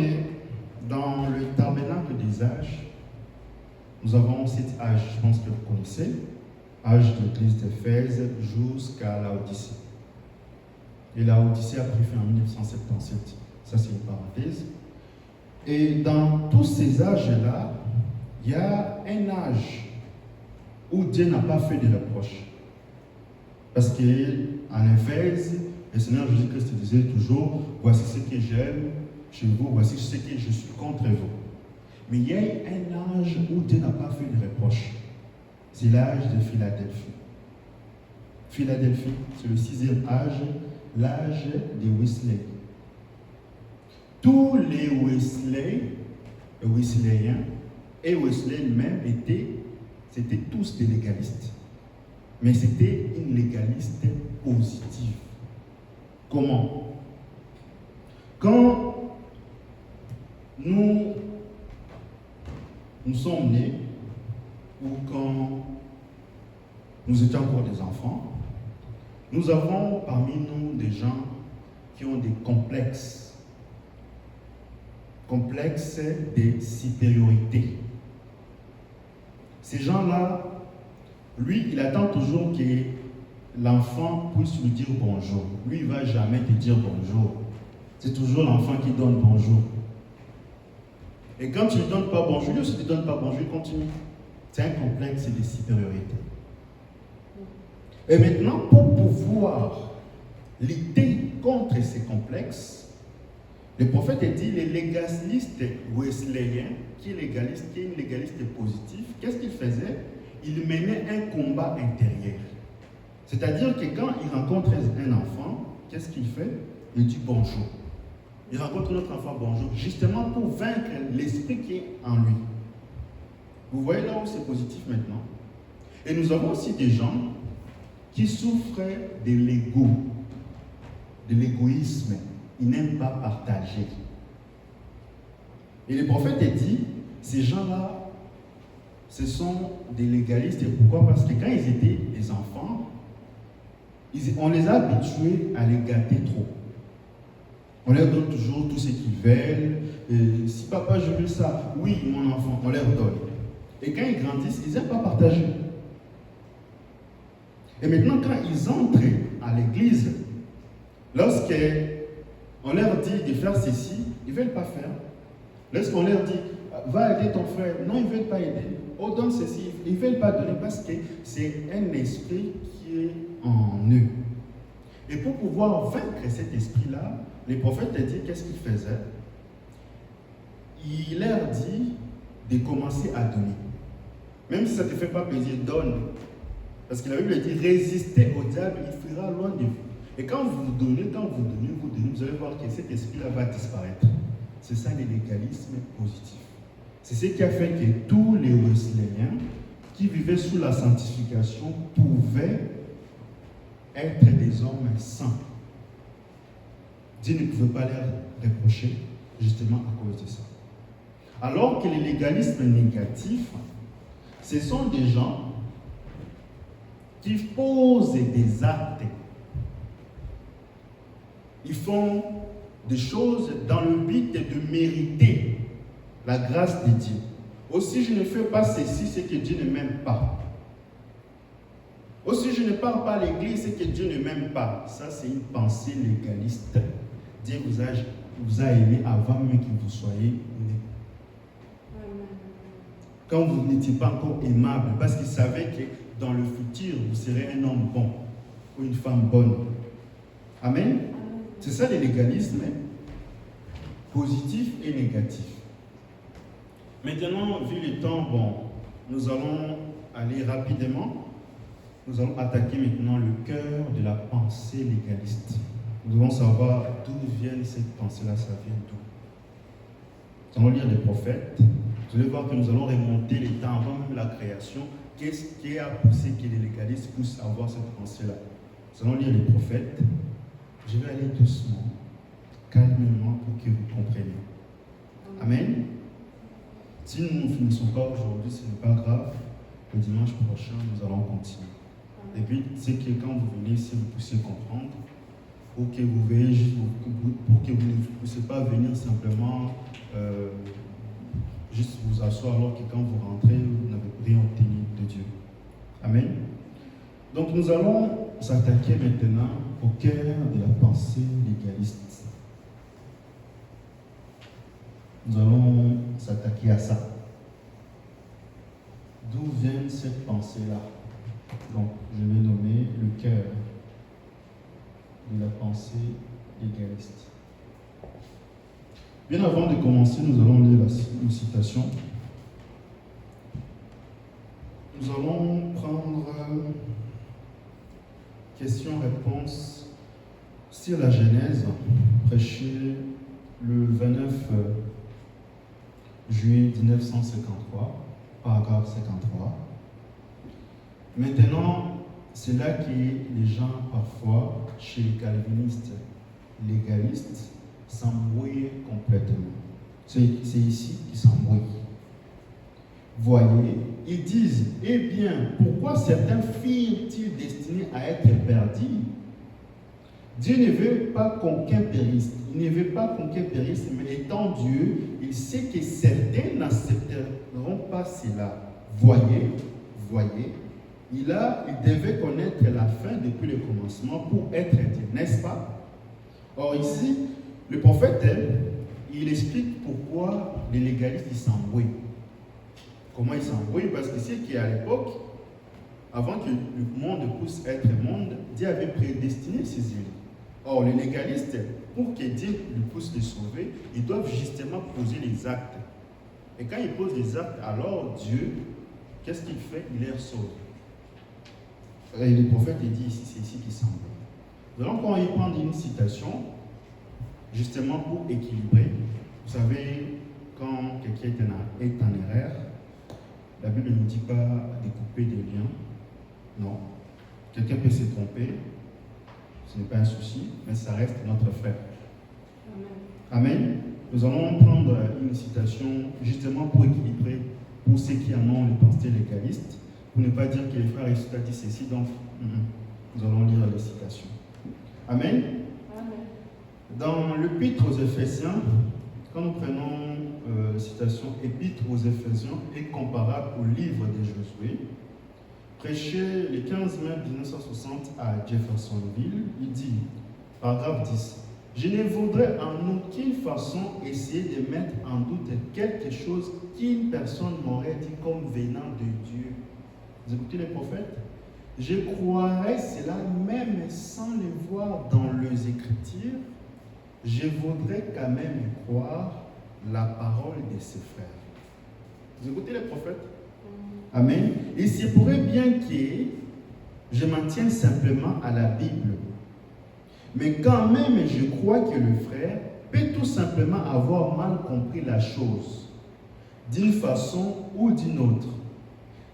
dans le tabernacle des âges, nous avons 7 âges, je pense que vous connaissez. Âge de l'église d'Éphèse jusqu'à la Odyssée. Et la Odyssée a pris fin en 1977. Ça, c'est une parenthèse. Et dans tous ces âges-là, il y a un âge où Dieu n'a pas fait de reproche. Parce qu'en Éphèse, le Seigneur Jésus-Christ disait toujours, voici ce que j'aime chez vous, voici ce que je suis contre vous. Mais il y a un âge où Dieu n'a pas fait de reproche. C'est l'âge de Philadelphie. Philadelphie, c'est le 6e âge, l'âge des Wesley. Tous les Wesleyens et Wesley même c'était tous des légalistes. Mais c'était une légaliste positive. Comment? Quand nous sommes nés, ou quand nous étions encore des enfants, nous avons parmi nous des gens qui ont des complexes de supériorité. Ces gens-là, lui, il attend toujours que l'enfant puisse lui dire bonjour. Lui, il ne va jamais te dire bonjour. C'est toujours l'enfant qui donne bonjour. Et quand tu ne donnes pas bonjour, lui aussi ne te donne pas bonjour, il continue. C'est un complexe de supériorité. Et maintenant, pour pouvoir lutter contre ces complexes, le prophète a dit, les légalistes wesleyens, qui est une légaliste positif, qu'est-ce qu'il faisait? Il menait un combat intérieur. C'est-à-dire que quand il rencontre un enfant, qu'est-ce qu'il fait? Il dit bonjour. Il rencontre notre enfant bonjour, justement pour vaincre l'esprit qui est en lui. Vous voyez là où c'est positif maintenant. Et nous avons aussi des gens qui souffrent de l'ego, de l'égoïsme. Ils n'aiment pas partager. Et le prophète a dit, ces gens-là, ce sont des légalistes. Et pourquoi? Parce que quand ils étaient des enfants, on les a habitués à les gâter trop. On leur donne toujours tout ce qu'ils veulent. Si papa, je veux ça, oui, mon enfant, on leur donne. Et quand ils grandissent, ils n'aiment pas partager. Et maintenant, quand ils entrent à l'église, lorsqu'on leur dit de faire ceci, ils ne veulent pas faire. Lorsqu'on leur dit, va aider ton frère, non, ils ne veulent pas aider. Oh, donne ceci, ils ne veulent pas donner parce que c'est un esprit qui est en eux. Et pour pouvoir vaincre cet esprit-là, le prophète a dit, qu'est-ce qu'il faisait? Il leur dit de commencer à donner. Même si ça ne te fait pas plaisir, donne. Parce que la Bible dit, résistez au diable, il fuira loin de vous. Et quand vous donnez, vous allez voir que cet esprit-là va disparaître. C'est ça le légalisme positif. C'est ce qui a fait que tous les Wesleyiens qui vivaient sous la sanctification pouvaient être des hommes saints. Dieu ne pouvait pas les reprocher justement à cause de ça. Alors que les légalismes négatifs, ce sont des gens qui posent des actes. Ils font des choses dans le but de mériter la grâce de Dieu. Aussi, je ne fais pas ceci, c'est que Dieu ne m'aime pas. Aussi, je ne pars pas à l'église, c'est que Dieu ne m'aime pas. Ça, c'est une pensée légaliste. Dieu vous a aimé avant même que vous soyez né. Quand vous n'étiez pas encore aimable, parce qu'il savait que dans le futur, vous serez un homme bon ou une femme bonne. Amen. C'est ça le légalisme, positif et négatif. Maintenant, vu le temps, nous allons aller rapidement. Nous allons attaquer maintenant le cœur de la pensée légaliste. Nous devons savoir d'où vient cette pensée-là, ça vient d'où. Nous allons lire les prophètes. Vous allez voir que nous allons remonter les temps avant même la création. Qu'est-ce qui a poussé que les légalistes poussent à avoir cette pensée-là? Nous allons lire les prophètes. Je vais aller doucement, calmement, pour que vous compreniez. Amen. Si nous ne finissons pas aujourd'hui, ce n'est pas grave. Le dimanche prochain, nous allons continuer. Et puis, c'est que quand vous venez ici, vous puissiez comprendre, pour que vous veillez juste, pour que vous ne puissiez pas venir simplement juste vous asseoir alors que quand vous rentrez, vous n'avez rien obtenu de Dieu. Amen. Donc, nous allons s'attaquer maintenant au cœur de la pensée légaliste. Nous allons s'attaquer à ça. D'où vient cette pensée-là? Donc, je vais nommer le cœur de la pensée légaliste. Bien avant de commencer, nous allons lire une citation. Nous allons prendre question-réponse sur la Genèse, prêchée le 29 juillet 1953, paragraphe 53. Maintenant, c'est là que les gens, parfois, chez les calvinistes légalistes, s'embrouillent complètement. C'est ici qu'ils s'embrouillent. Voyez, ils disent, eh bien, pourquoi certains firent-ils destinés à être perdus? Dieu ne veut pas qu'aucun périsse. Il ne veut pas qu'aucun périsse, mais étant Dieu, il sait que certains n'accepteront pas cela. Voyez, il devait connaître la fin depuis le commencement pour être Dieu, n'est-ce pas? Or ici, le prophète, il explique pourquoi les légalistes s'embrouillent. Comment ils s'embrouillent? Parce que c'est qu'à l'époque, avant que le monde puisse être monde, Dieu avait prédestiné ses élus. Or, les légalistes, pour que Dieu puisse les sauver, ils doivent justement poser les actes. Et quand ils posent les actes, alors Dieu, qu'est-ce qu'il fait? Il les sauve. Et le prophète dit ici, c'est ici qu'il s'embrouille. Nous allons encore y prendre une citation, justement pour équilibrer. Vous savez, quand quelqu'un est en erreur, la Bible ne nous dit pas de couper des liens. Non. Quelqu'un peut se tromper, ce n'est pas un souci, mais ça reste notre frère. Amen. Amen. Nous allons prendre une citation justement pour équilibrer pour ceux qui en ont les pensées légalistes, pour ne pas dire que les frères et sœurs disent ceci, donc nous allons lire les citations. Amen. Amen. Dans l'Épître aux Éphésiens, quand nous prenons citation Épître aux Éphésiens est comparable au livre de Josué, prêché le 15 mai 1960 à Jeffersonville, il dit, paragraphe 10, « Je ne voudrais en aucune façon essayer de mettre en doute quelque chose qu'une personne m'aurait dit comme venant de Dieu. » Vous écoutez les prophètes? « Je croirais cela même sans le voir dans les Écritures. Je voudrais quand même croire la parole de ses frères. » Vous écoutez les prophètes? Amen. Il se pourrait bien que je m'en tienne simplement à la Bible. Mais quand même, je crois que le frère peut tout simplement avoir mal compris la chose. d'une façon ou d'une autre,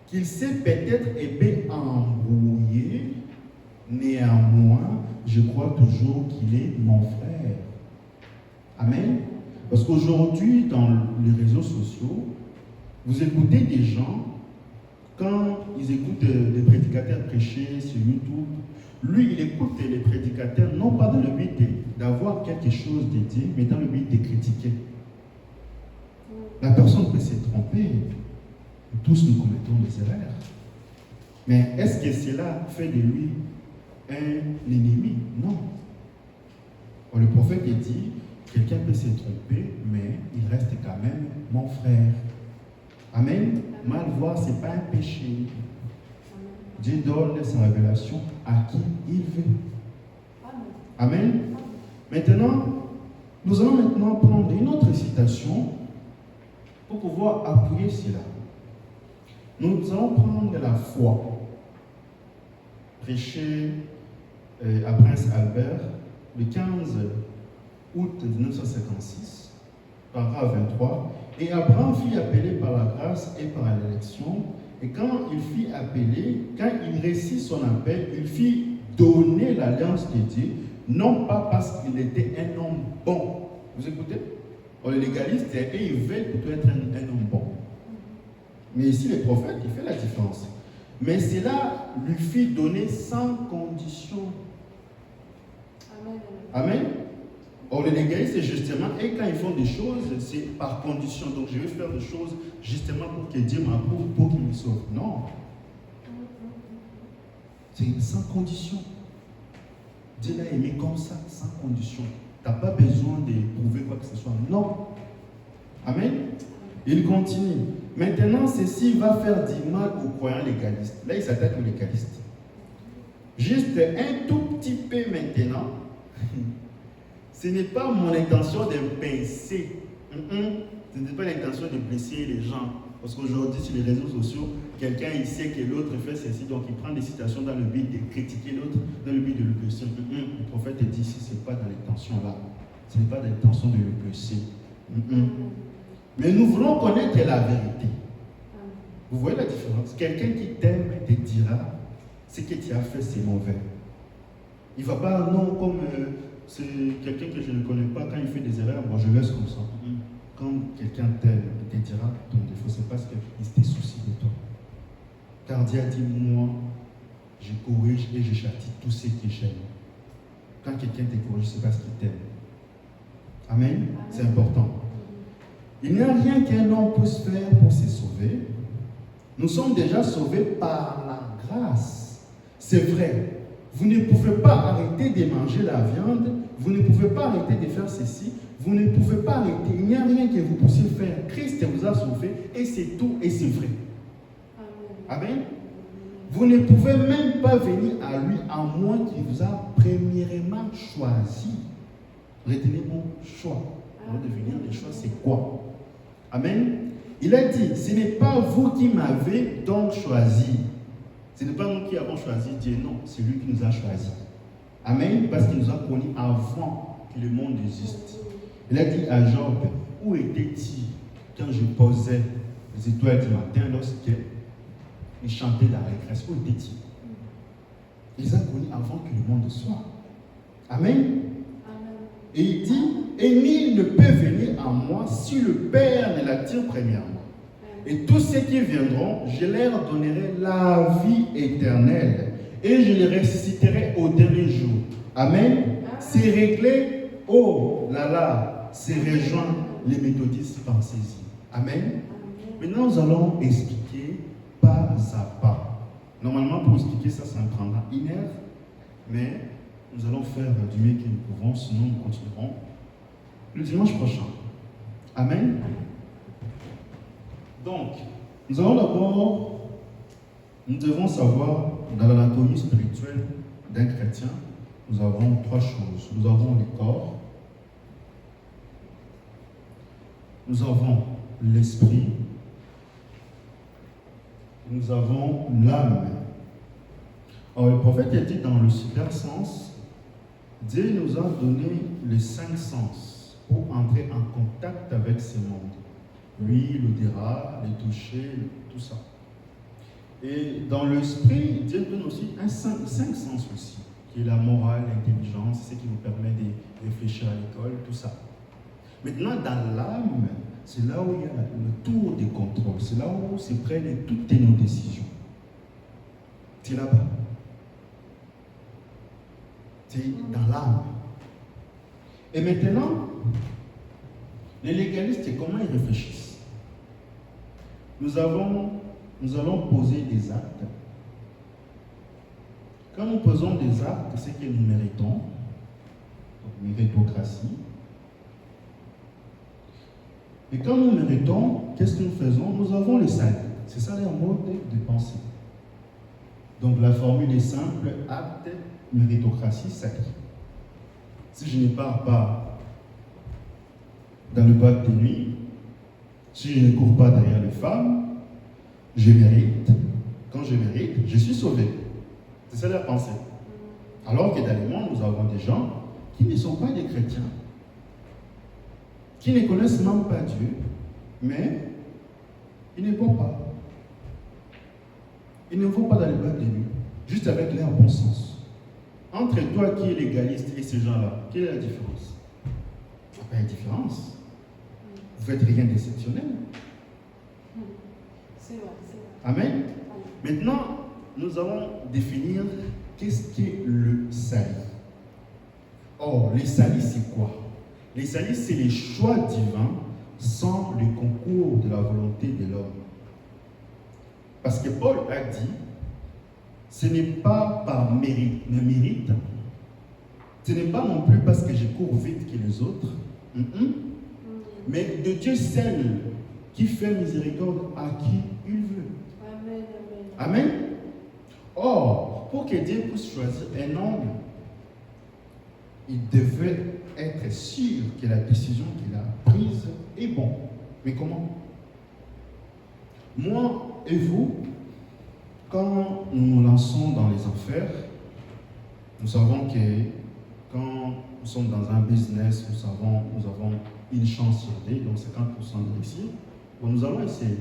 qu'il s'est peut-être embrouillé, néanmoins, je crois toujours qu'il est mon frère. Amen. Parce qu'aujourd'hui, dans les réseaux sociaux, vous écoutez des gens, quand ils écoutent des prédicateurs prêcher sur YouTube, lui, il écoute les prédicateurs, non pas dans le but d'avoir quelque chose de dire, mais dans le but de critiquer. La personne peut se tromper. Tous nous commettons des erreurs. Mais est-ce que cela fait de lui un ennemi? Non. Le prophète dit, quelqu'un peut se tromper, mais il reste quand même mon frère. Amen. Mal voir, ce n'est pas un péché. Dieu donne sa révélation à qui il veut. Amen. Maintenant, nous allons maintenant prendre une autre citation pour pouvoir appuyer cela. Nous allons prendre la foi, prêchée à Prince Albert le 15 août 1956, paragraphe 23. Et Abraham fut appelé par la grâce et par l'élection. Et quand il fut appelé, quand il réussit son appel, il fit donner l'alliance de Dieu, non pas parce qu'il était un homme bon. Vous écoutez? Les légalistes, et ils veulent plutôt être un homme bon. Mais ici, le prophète, il fait la différence. Mais cela lui fit donner sans condition. Amen. Amen. Or, les légalistes, c'est justement, et quand ils font des choses, c'est par condition. Donc, je vais faire des choses justement pour que Dieu m'approuve, pour qu'il me sauve. Non. C'est sans condition. Dieu l'a aimé comme ça, sans condition. Tu n'as pas besoin de prouver quoi que ce soit. Non. Amen. Il continue. Maintenant, ceci va faire du mal aux croyants légalistes. Là, il s'attaque aux légalistes. Juste un tout petit peu maintenant. Ce n'est pas mon intention de pincer. Ce n'est pas l'intention de blesser les gens. Parce qu'aujourd'hui, sur les réseaux sociaux, quelqu'un il sait que l'autre fait ceci, donc il prend des citations dans le but de critiquer l'autre, dans le but de le blesser. Le prophète dit ici, ce n'est pas dans l'intention là. Ce n'est pas dans l'intention de le blesser. Mais nous voulons connaître la vérité. Vous voyez la différence? Quelqu'un qui t'aime te dira, ce que tu as fait, c'est mauvais. Il ne va pas, non, comme c'est quelqu'un que je ne connais pas, quand il fait des erreurs, bon, je laisse comme ça. Quand quelqu'un t'aime, il te dira ton défaut, c'est parce qu'il se soucie de toi. Car Dieu a dit, moi, je corrige et je châtie tous ceux qui j'aime. Quand quelqu'un te corrige, c'est parce qu'il t'aime. Amen. C'est important. Il n'y a rien qu'un homme puisse faire pour se sauver. Nous sommes déjà sauvés par la grâce. C'est vrai. Vous ne pouvez pas arrêter de manger la viande. Vous ne pouvez pas arrêter de faire ceci. Vous ne pouvez pas arrêter. Il n'y a rien que vous puissiez faire. Christ vous a sauvé et c'est tout et c'est vrai. Amen. Vous ne pouvez même pas venir à lui à moins qu'il vous a premièrement choisi. Retenez mon choix. Avant de venir, le choix c'est quoi? Amen. Il a dit, ce n'est pas vous qui m'avez donc choisi. Ce n'est pas nous qui avons choisi Dieu, non, c'est lui qui nous a choisi. Amen. Parce qu'il nous a connus avant que le monde existe. Il a dit à Job, où était-il quand je posais les étoiles du matin lorsqu'il chantait la régresse? Où était-il? Il les a connus avant que le monde soit. Amen. Et il dit, et nul ne peut venir à moi si le Père ne l'attire premièrement. Et tous ceux qui viendront, je leur donnerai la vie éternelle et je les ressusciterai au dernier jour. Amen. C'est réglé. Oh là là, c'est rejoindre les méthodistes, pensez-y. Amen. Maintenant, nous allons expliquer pas à pas. Normalement, pour expliquer ça, ça me prendra 1 heure, mais nous allons faire du mieux que nous pouvons, sinon nous continuerons le dimanche prochain. Amen. Donc, nous allons d'abord, nous devons savoir, dans l'anatomie spirituelle d'un chrétien, nous avons 3 choses. Nous avons le corps, nous avons l'esprit, nous avons l'âme. Alors, le prophète a dit dans le super sens, Dieu nous a donné les 5 sens pour entrer en contact avec ce monde. l'huile, l'odorat, les touchés, tout ça. Et dans l'esprit, Dieu donne aussi cinq sens aussi, qui est la morale, l'intelligence, c'est ce qui vous permet de réfléchir à l'école, tout ça. Maintenant, dans l'âme, c'est là où il y a le tour des contrôles, c'est là où se prennent toutes nos décisions. C'est là-bas. C'est dans l'âme. Et maintenant, les légalistes, comment ils réfléchissent? Nous allons poser des actes. Quand nous posons des actes, c'est que nous méritons, donc méritocratie. Et quand nous méritons, qu'est-ce que nous faisons? Nous avons les salaires. C'est ça leur mode de pensée. Donc la formule est simple, acte, méritocratie, salaire. Si je ne pars pas dans le boîte de nuit, si je ne cours pas derrière les femmes, je mérite. Quand je mérite, je suis sauvé. C'est ça la pensée. Alors que dans le monde, nous avons des gens qui ne sont pas des chrétiens, qui ne connaissent même pas Dieu, mais ils ne vont pas. Ils ne vont pas dans les boîtes de nuit, juste avec leur bon sens. Entre toi qui es légaliste et ces gens-là, quelle est la différence? Il n'y a pas de différence. Vous faites rien d'exceptionnel. C'est vrai, c'est vrai. Amen. Maintenant, nous allons définir qu'est-ce qu'est le salut. Or, le salut, c'est quoi? Le salut, c'est les choix divins sans le concours de la volonté de l'homme. Parce que Paul a dit, ce n'est pas par mérite, ce n'est pas non plus parce que je cours vite que les autres, mais de Dieu seul qui fait miséricorde à qui il veut. Amen, amen. Amen. Or, pour que Dieu puisse choisir un homme, il devait être sûr que la décision qu'il a prise est bonne. Mais comment? Moi et vous, quand nous nous lançons dans les affaires, nous savons que quand nous sommes dans un business, nous avons une chance sur 10, donc 50% de réussir. Bon, nous allons essayer.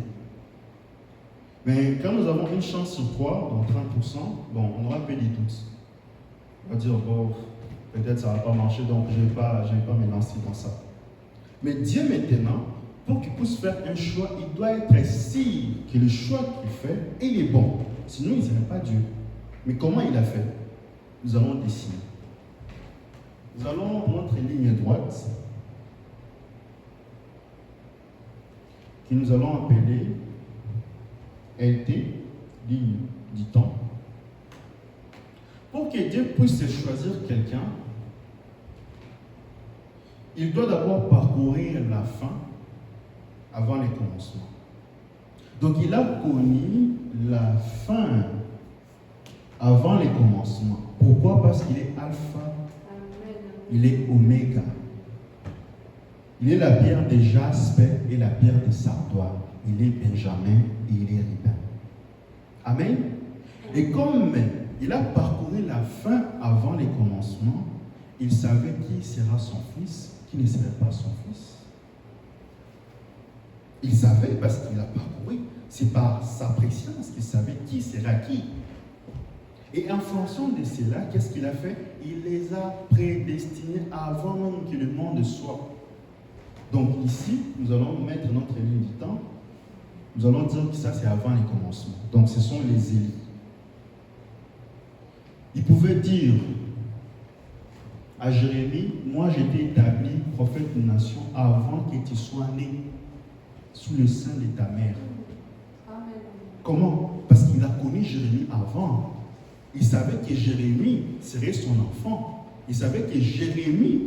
Mais quand nous avons une chance sur 3, donc 30%, bon, on aura peu de doutes. On va dire, bon, peut-être ça ne va pas marcher, donc je ne vais pas me lancer dans ça. Mais Dieu maintenant, pour qu'il puisse faire un choix, il doit être sûr que le choix qu'il fait, il est bon. Sinon, il ne serait pas Dieu. Mais comment il a fait? Nous allons dessiner. Nous allons notre ligne droite, que nous allons appeler LT, ligne du temps. Pour que Dieu puisse choisir quelqu'un, il doit d'abord parcourir la fin avant les commencements. Donc il a connu la fin avant les commencements. Pourquoi? Parce qu'il est alpha, il est oméga. Il est la pierre de jaspe et la pierre de sardoine. Il est Benjamin et il est Ribin. Amen. Et comme il a parcouru la fin avant les commencements, il savait qui sera son fils, qui ne serait pas son fils. Il savait parce qu'il a parcouru. C'est par sa préscience qu'il savait qui sera qui. Et en fonction de cela, qu'est-ce qu'il a fait? Il les a prédestinés avant même que le monde soit. Donc ici, nous allons mettre notre ligne du temps. Nous allons dire que ça, c'est avant les commencements. Donc ce sont les élus. Il pouvait dire à Jérémie, moi j'étais établi prophète de nation avant que tu sois né sous le sein de ta mère. Amen. Comment? Parce qu'il a connu Jérémie avant. Il savait que Jérémie serait son enfant. Il savait que Jérémie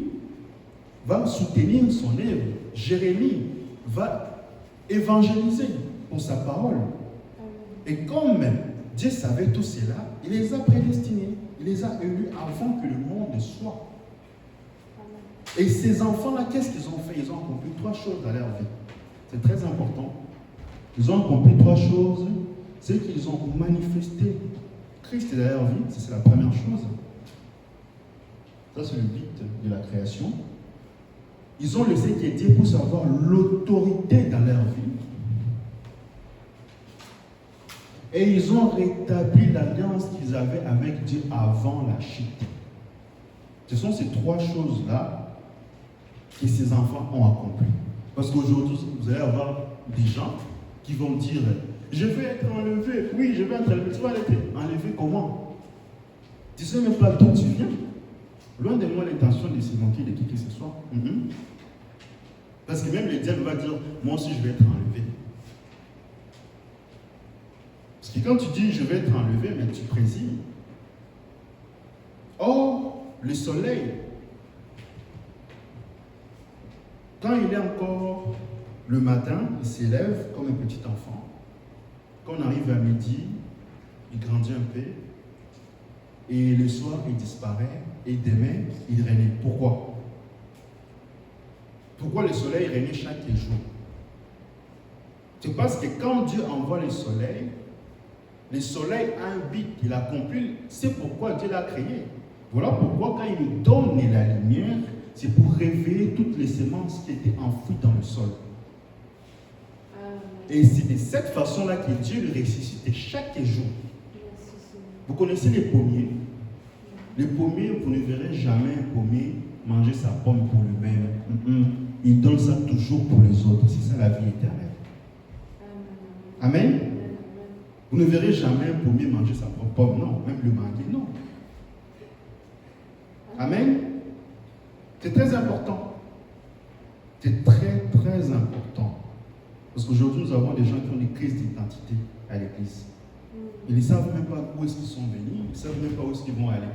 va soutenir son œuvre. Jérémie va évangéliser pour sa parole. Amen. Et comme Dieu savait tout cela, il les a prédestinés. Il les a élus avant que le monde soit. Amen. Et ces enfants-là, qu'est-ce qu'ils ont fait? Ils ont accompli 3 choses dans leur vie. C'est très important. Ils ont accompli 3 choses. C'est qu'ils ont manifesté Christ dans leur vie. C'est la première chose. Ça, c'est le but de la création. Ils ont laissé Dieu pour savoir l'autorité dans leur vie. Et ils ont rétabli l'alliance qu'ils avaient avec Dieu avant la chute. Ce sont ces trois choses-là que ces enfants ont accomplies. Parce qu'aujourd'hui, vous allez avoir des gens qui vont dire « Je vais être enlevé. Oui, je vais être enlevé. » Tu vas être enlevé comment? Tu ne sais même pas d'où tu viens. Loin de moi l'intention de se moquer de qui que ce soit. Parce que même le diable va dire « Moi aussi, je vais être enlevé. » Parce que quand tu dis « Je vais être enlevé », mais tu présumes. Or, le soleil, quand il est encore le matin, il s'élève comme un petit enfant. Quand on arrive à midi, il grandit un peu. Et le soir, il disparaît. Et demain, il renaît. Pourquoi? Pourquoi le soleil renaît chaque jour? C'est parce que quand Dieu envoie le soleil a un but, il accomplit. C'est pourquoi Dieu l'a créé. Voilà pourquoi quand il nous donne la lumière, c'est pour réveiller toutes les semences qui étaient enfouies dans le sol. Et c'est de cette façon-là que Dieu le ressuscite chaque jour. Vous connaissez les pommiers? Les pommiers, vous ne verrez jamais un pommier manger sa pomme pour lui-même. Il donne ça toujours pour les autres. C'est ça la vie éternelle. Amen. Vous ne verrez jamais un pommier manger sa propre pomme. Non, même le manguier, non. Amen. C'est très important. C'est très, très important. Parce qu'aujourd'hui, nous avons des gens qui ont des crises d'identité à l'église. Ils ne savent même pas où est-ce qu'ils sont venus. Ils ne savent même pas où est-ce qu'ils vont aller.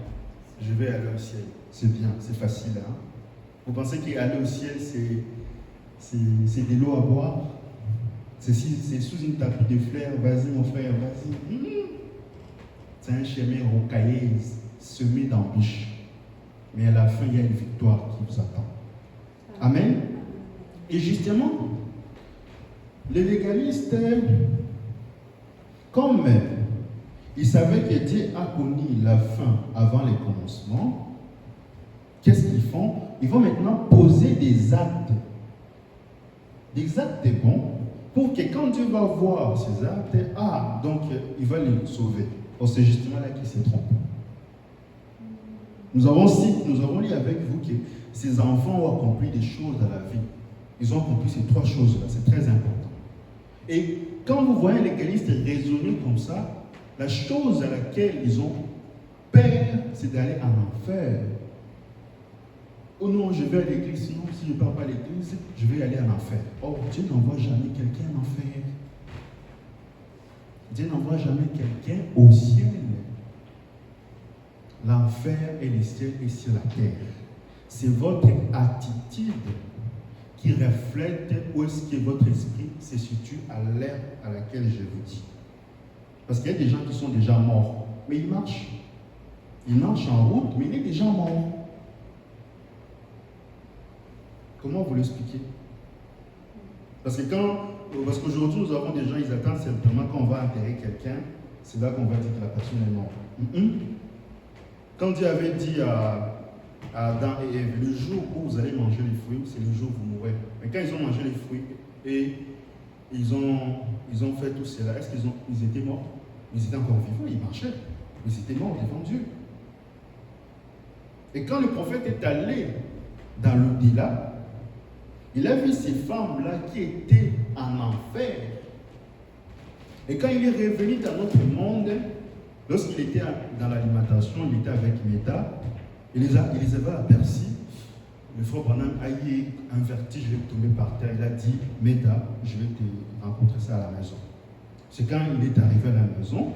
Je vais aller au ciel. C'est bien, c'est facile. Hein? Vous pensez qu'aller au ciel, c'est de l'eau à boire? C'est sous une tapis de fleurs. Vas-y, mon frère, vas-y. C'est un chemin rocaillé, semé d'embûches. Mais à la fin, il y a une victoire qui vous attend. Amen. Et justement, les légalistes, comme ils savaient que Dieu a connu la fin avant les commencements, qu'est-ce qu'ils font? Ils vont maintenant poser des actes bons, pour que quand Dieu va voir ces actes, donc il va les sauver. Oh, c'est justement là qu'ils se trompent. Nous avons lu avec vous que ces enfants ont accompli des choses dans la vie. Ils ont accompli ces trois choses-là, c'est très important. Et quand vous voyez les légalistes raisonner comme ça, la chose à laquelle ils ont peur, c'est d'aller en enfer. Oh non, je vais à l'église, sinon si je ne pars pas à l'église, je vais aller en enfer. Oh, Dieu n'envoie jamais quelqu'un en enfer. Dieu n'envoie jamais quelqu'un au ciel. L'enfer et le ciel est sur la terre. C'est votre attitude qui reflète où est-ce que votre esprit se situe à l'ère à laquelle je vous dis. Parce qu'il y a des gens qui sont déjà morts, mais ils marchent. Ils marchent en route, mais il est déjà mort. Comment vous l'expliquez? Parce qu'aujourd'hui, nous avons des gens, ils attendent simplement quand on va enterrer quelqu'un, c'est là qu'on va dire que la personne est morte. Quand Dieu avait dit à Adam et Ève, le jour où vous allez manger les fruits, c'est le jour où vous mourrez. Mais quand ils ont mangé les fruits et ils ont fait tout cela, est-ce qu'ils étaient morts? Ils étaient encore vivants, ils marchaient. Ils étaient morts devant Dieu. Et quand le prophète est allé dans l'au-delà, il a vu ces femmes-là qui étaient en enfer. Et quand il est revenu dans notre monde, lorsqu'il était dans l'alimentation, il était avec Méda, il les avait aperçus. Le frère Branham a eu un vertige, je vais tomber par terre. Il a dit, Méda, je vais te rencontrer ça à la maison. C'est quand il est arrivé à la maison,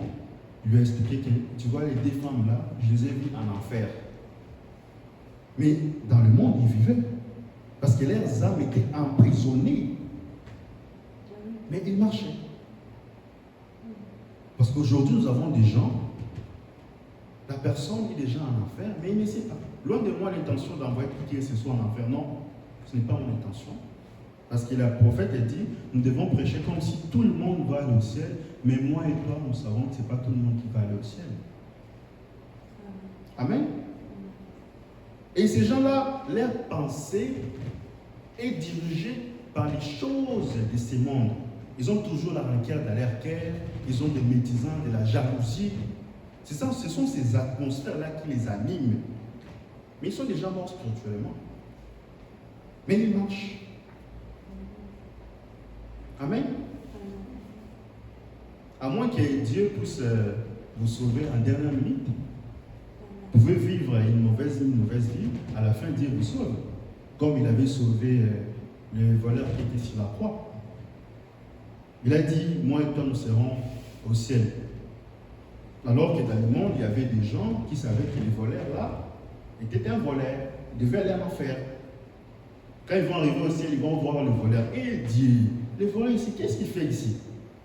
il lui a expliqué que, tu vois, les deux femmes-là, je les ai vues en enfer. Mais dans le monde, ils vivaient. Parce que leurs âmes étaient emprisonnées. Mais ils marchaient. Parce qu'aujourd'hui, nous avons des gens, la personne est déjà en enfer, mais il ne sait pas. Loin de moi l'intention d'envoyer qui que ce soit en enfer. Non, ce n'est pas mon intention. Parce que le prophète a dit, nous devons prêcher comme si tout le monde va aller au ciel, mais moi et toi, nous savons que ce n'est pas tout le monde qui va aller au ciel. Amen. Et ces gens-là, leur pensée et dirigés par les choses de ce monde. Ils ont toujours la rancœur dans leur cœur, ils ont des médisants, de la jalousie. Ce sont ces atmosphères-là qui les animent. Mais ils sont déjà morts spirituellement. Mais ils marchent. Amen. À moins que Dieu puisse vous sauver en dernière minute. Vous pouvez vivre une mauvaise vie, à la fin Dieu vous sauve. Comme il avait sauvé le voleur qui était sur la croix. Il a dit, moi et toi nous serons au ciel. Alors que dans le monde, il y avait des gens qui savaient que les voleurs là étaient un voleur, ils devaient aller en enfer. Quand ils vont arriver au ciel, ils vont voir le voleur. Et Dieu, le voleur ici, qu'est-ce qu'il fait ici?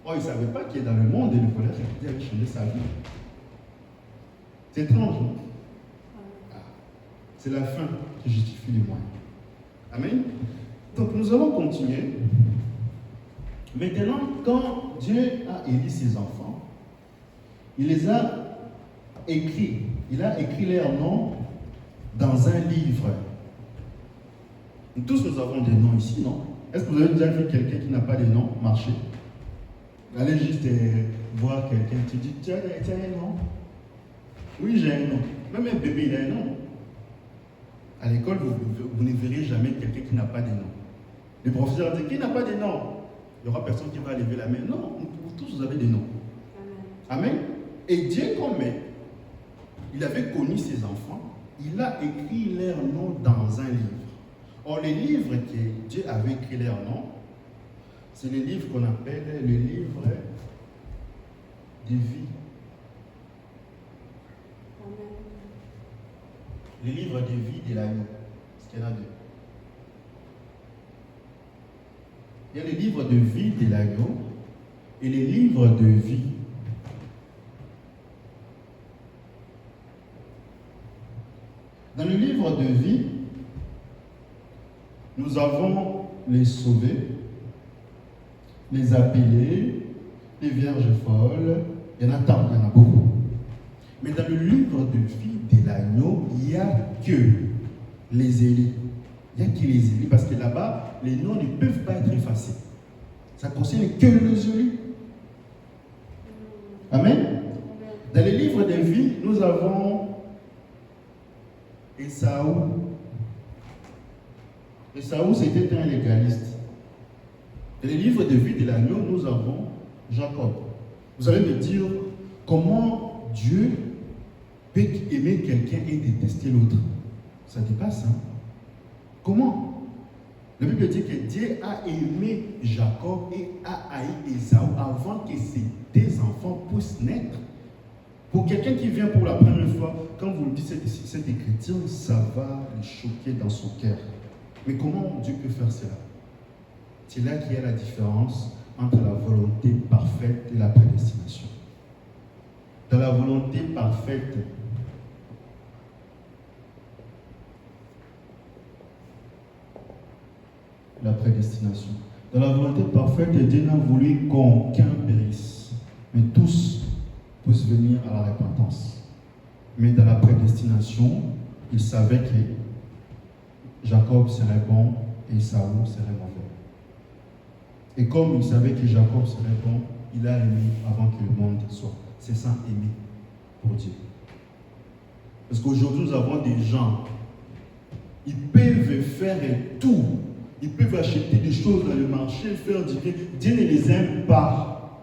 Oh, ils ne savaient pas qu'il est dans le monde et le voleur avait changé sa vie. C'est étrange, non? C'est la fin qui justifie les moyens. Amen. Donc nous allons continuer. Maintenant, quand Dieu a élu ses enfants, il les a écrits. Il a écrit leurs noms dans un livre. Nous tous, nous avons des noms ici, non? Est-ce que vous avez déjà vu quelqu'un qui n'a pas de nom marcher? Allez juste voir quelqu'un, tu dis, tu as un nom? Oui, j'ai un nom. Même un bébé, il a un nom. À l'école, vous ne verrez jamais quelqu'un qui n'a pas de nom. Le professeur dit, qui n'a pas de nom? Il n'y aura personne qui va lever la main. Non, vous tous, vous avez des noms. Amen. Amen. Et Dieu, comme il avait connu ses enfants, il a écrit leurs noms dans un livre. Or, les livres que Dieu avait écrit leurs noms, c'est les livres qu'on appelle les livres de vie. Amen. Les livres de vie de l'agneau. Parce qu'il y en a deux. Il y a les livres de vie de l'agneau et les livres de vie. Dans le livre de vie, nous avons les sauvés, les appelés, les vierges folles. Il y en a tant, il y en a beaucoup. Mais dans le livre de vie de l'agneau, il n'y a que les élus. Il n'y a que les élus, parce que là-bas, les noms ne peuvent pas être effacés. Ça concerne que les élus. Amen. Dans le livre de vie, nous avons Ésaü. Ésaü, c'était un légaliste. Dans le livre de vie de l'agneau, nous avons Jacob. Vous allez me dire comment Dieu peut aimer quelqu'un et détester l'autre. Ça dépasse, hein? Comment? La Bible dit que Dieu a aimé Jacob et a haï Ésaü avant que ses deux enfants puissent naître. Pour quelqu'un qui vient pour la première fois, quand vous dites cette écriture, ça va le choquer dans son cœur. Mais comment Dieu peut faire cela? C'est là qu'il y a la différence entre la volonté parfaite et la prédestination. Dans la volonté parfaite, la prédestination. Dans la volonté parfaite, Dieu n'a voulu qu'aucun périsse, mais tous puissent venir à la repentance. Mais dans la prédestination, il savait que Jacob serait bon et Ésaü serait mauvais. Et comme il savait que Jacob serait bon, il a aimé avant que le monde soit. C'est ça, aimer pour Dieu. Parce qu'aujourd'hui, nous avons des gens, ils peuvent faire tout. Ils peuvent acheter des choses dans le marché, faire du bien. Dieu ne les aime pas.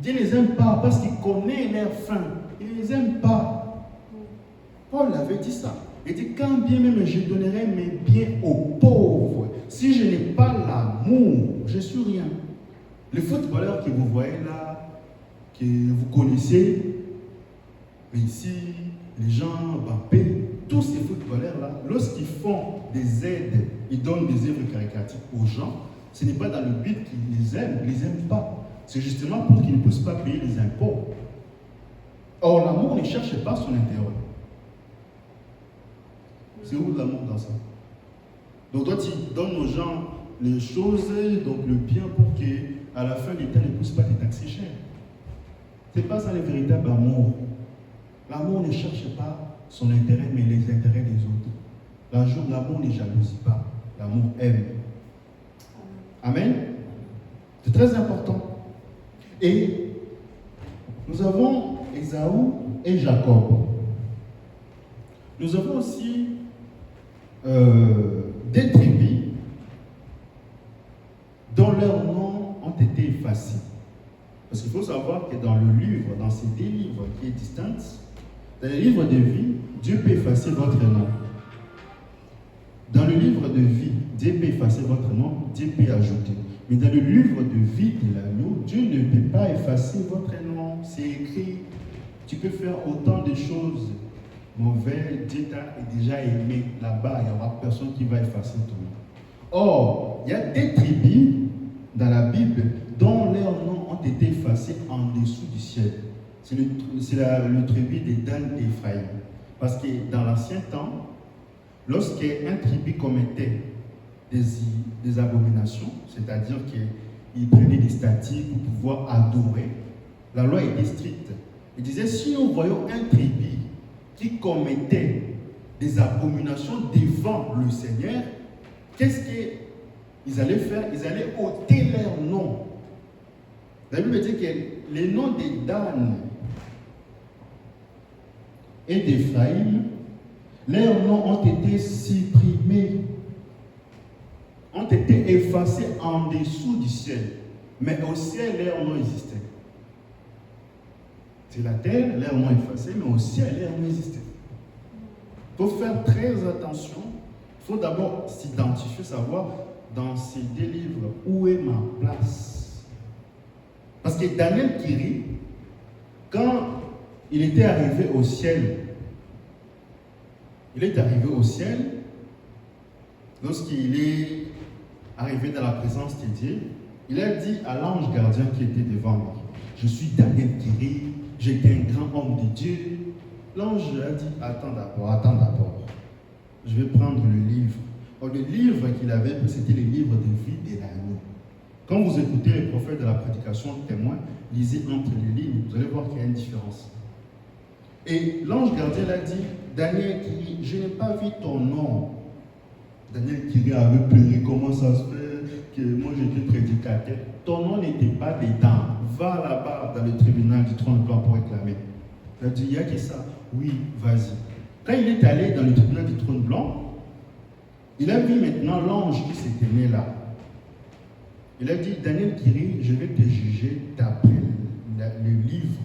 Dieu ne les aime pas parce qu'il connaît leur faim. Il ne les aime pas. Paul avait dit ça. Il dit, quand bien même je donnerai mes biens aux pauvres, si je n'ai pas l'amour, je ne suis rien. Les footballeurs que vous voyez là, que vous connaissez, mais ici, les gens, Mbappé, tous ces footballeurs-là, lorsqu'ils font des aides, ils donnent des œuvres caritatives aux gens, ce n'est pas dans le but qu'ils les aiment, ils ne les aiment pas. C'est justement pour qu'ils ne puissent pas payer les impôts. Or, l'amour ne cherche pas son intérêt. C'est où l'amour dans ça? Donc toi, tu donnes aux gens les choses, donc le bien pour qu'à la fin, l'État ne puisse pas te taxer cher. Ce n'est pas ça le véritable amour. L'amour ne cherche pas son intérêt, mais les intérêts des autres. l'amour ne jalousie pas. L'amour aime. Amen. C'est très important. Et nous avons Ésaü et Jacob. Nous avons aussi des tribus dont leurs noms ont été effacés. Parce qu'il faut savoir que dans le livre, dans ces deux livres qui est distinct, dans le livre de vie, Dieu peut effacer votre nom. Dans le livre de vie, Dieu peut effacer votre nom, Dieu peut ajouter. Mais dans le livre de vie de l'agneau, Dieu ne peut pas effacer votre nom. C'est écrit. Tu peux faire autant de choses mauvaises. Dieu t'a déjà aimé. Là-bas, il n'y aura personne qui va effacer ton nom. Or, il y a des tribus dans la Bible dont leurs noms ont été effacés en dessous du ciel. C'est le tribu de Dan et Ephraïm. Parce que dans l'ancien temps, lorsqu'un tribu commettait des abominations, c'est-à-dire qu'il prenait des statues pour pouvoir adorer, la loi était stricte. Il disait, si nous voyons un tribu qui commettait des abominations devant le Seigneur, qu'est-ce qu'ils allaient faire? Ils allaient ôter leur nom. La Bible dit que les noms de Dan et d'Ephraïm, leurs noms ont été supprimés, ont été effacés en dessous du ciel. Mais au ciel, leurs noms existaient. C'est la terre, leurs noms effacés, mais au ciel, leurs noms existaient. Il faut faire très attention. Il faut d'abord s'identifier, savoir dans ces deux livres où est ma place. Parce que Daniel Kiri, quand il était arrivé au ciel, lorsqu'il est arrivé dans la présence de Dieu, il a dit à l'ange gardien qui était devant lui, je suis Daniel Kiri, j'étais un grand homme de Dieu. L'ange a dit, attends d'abord, je vais prendre le livre. Or, le livre qu'il avait pris, c'était le livre de vie de l'agneau. Quand vous écoutez les prophètes de la prédication témoin, lisez entre les lignes, vous allez voir qu'il y a une différence. Et l'ange gardien a dit, Daniel Kiri, je n'ai pas vu ton nom. Daniel Kiri avait pleuré, comment ça se fait que moi j'étais prédicateur. Ton nom n'était pas dedans. Va là-bas dans le tribunal du trône blanc pour réclamer. Il a dit, il n'y a que ça. Oui, vas-y. Quand il est allé dans le tribunal du trône blanc, il a vu maintenant l'ange qui s'était né là. Il a dit, Daniel Kiri, je vais te juger d'après le livre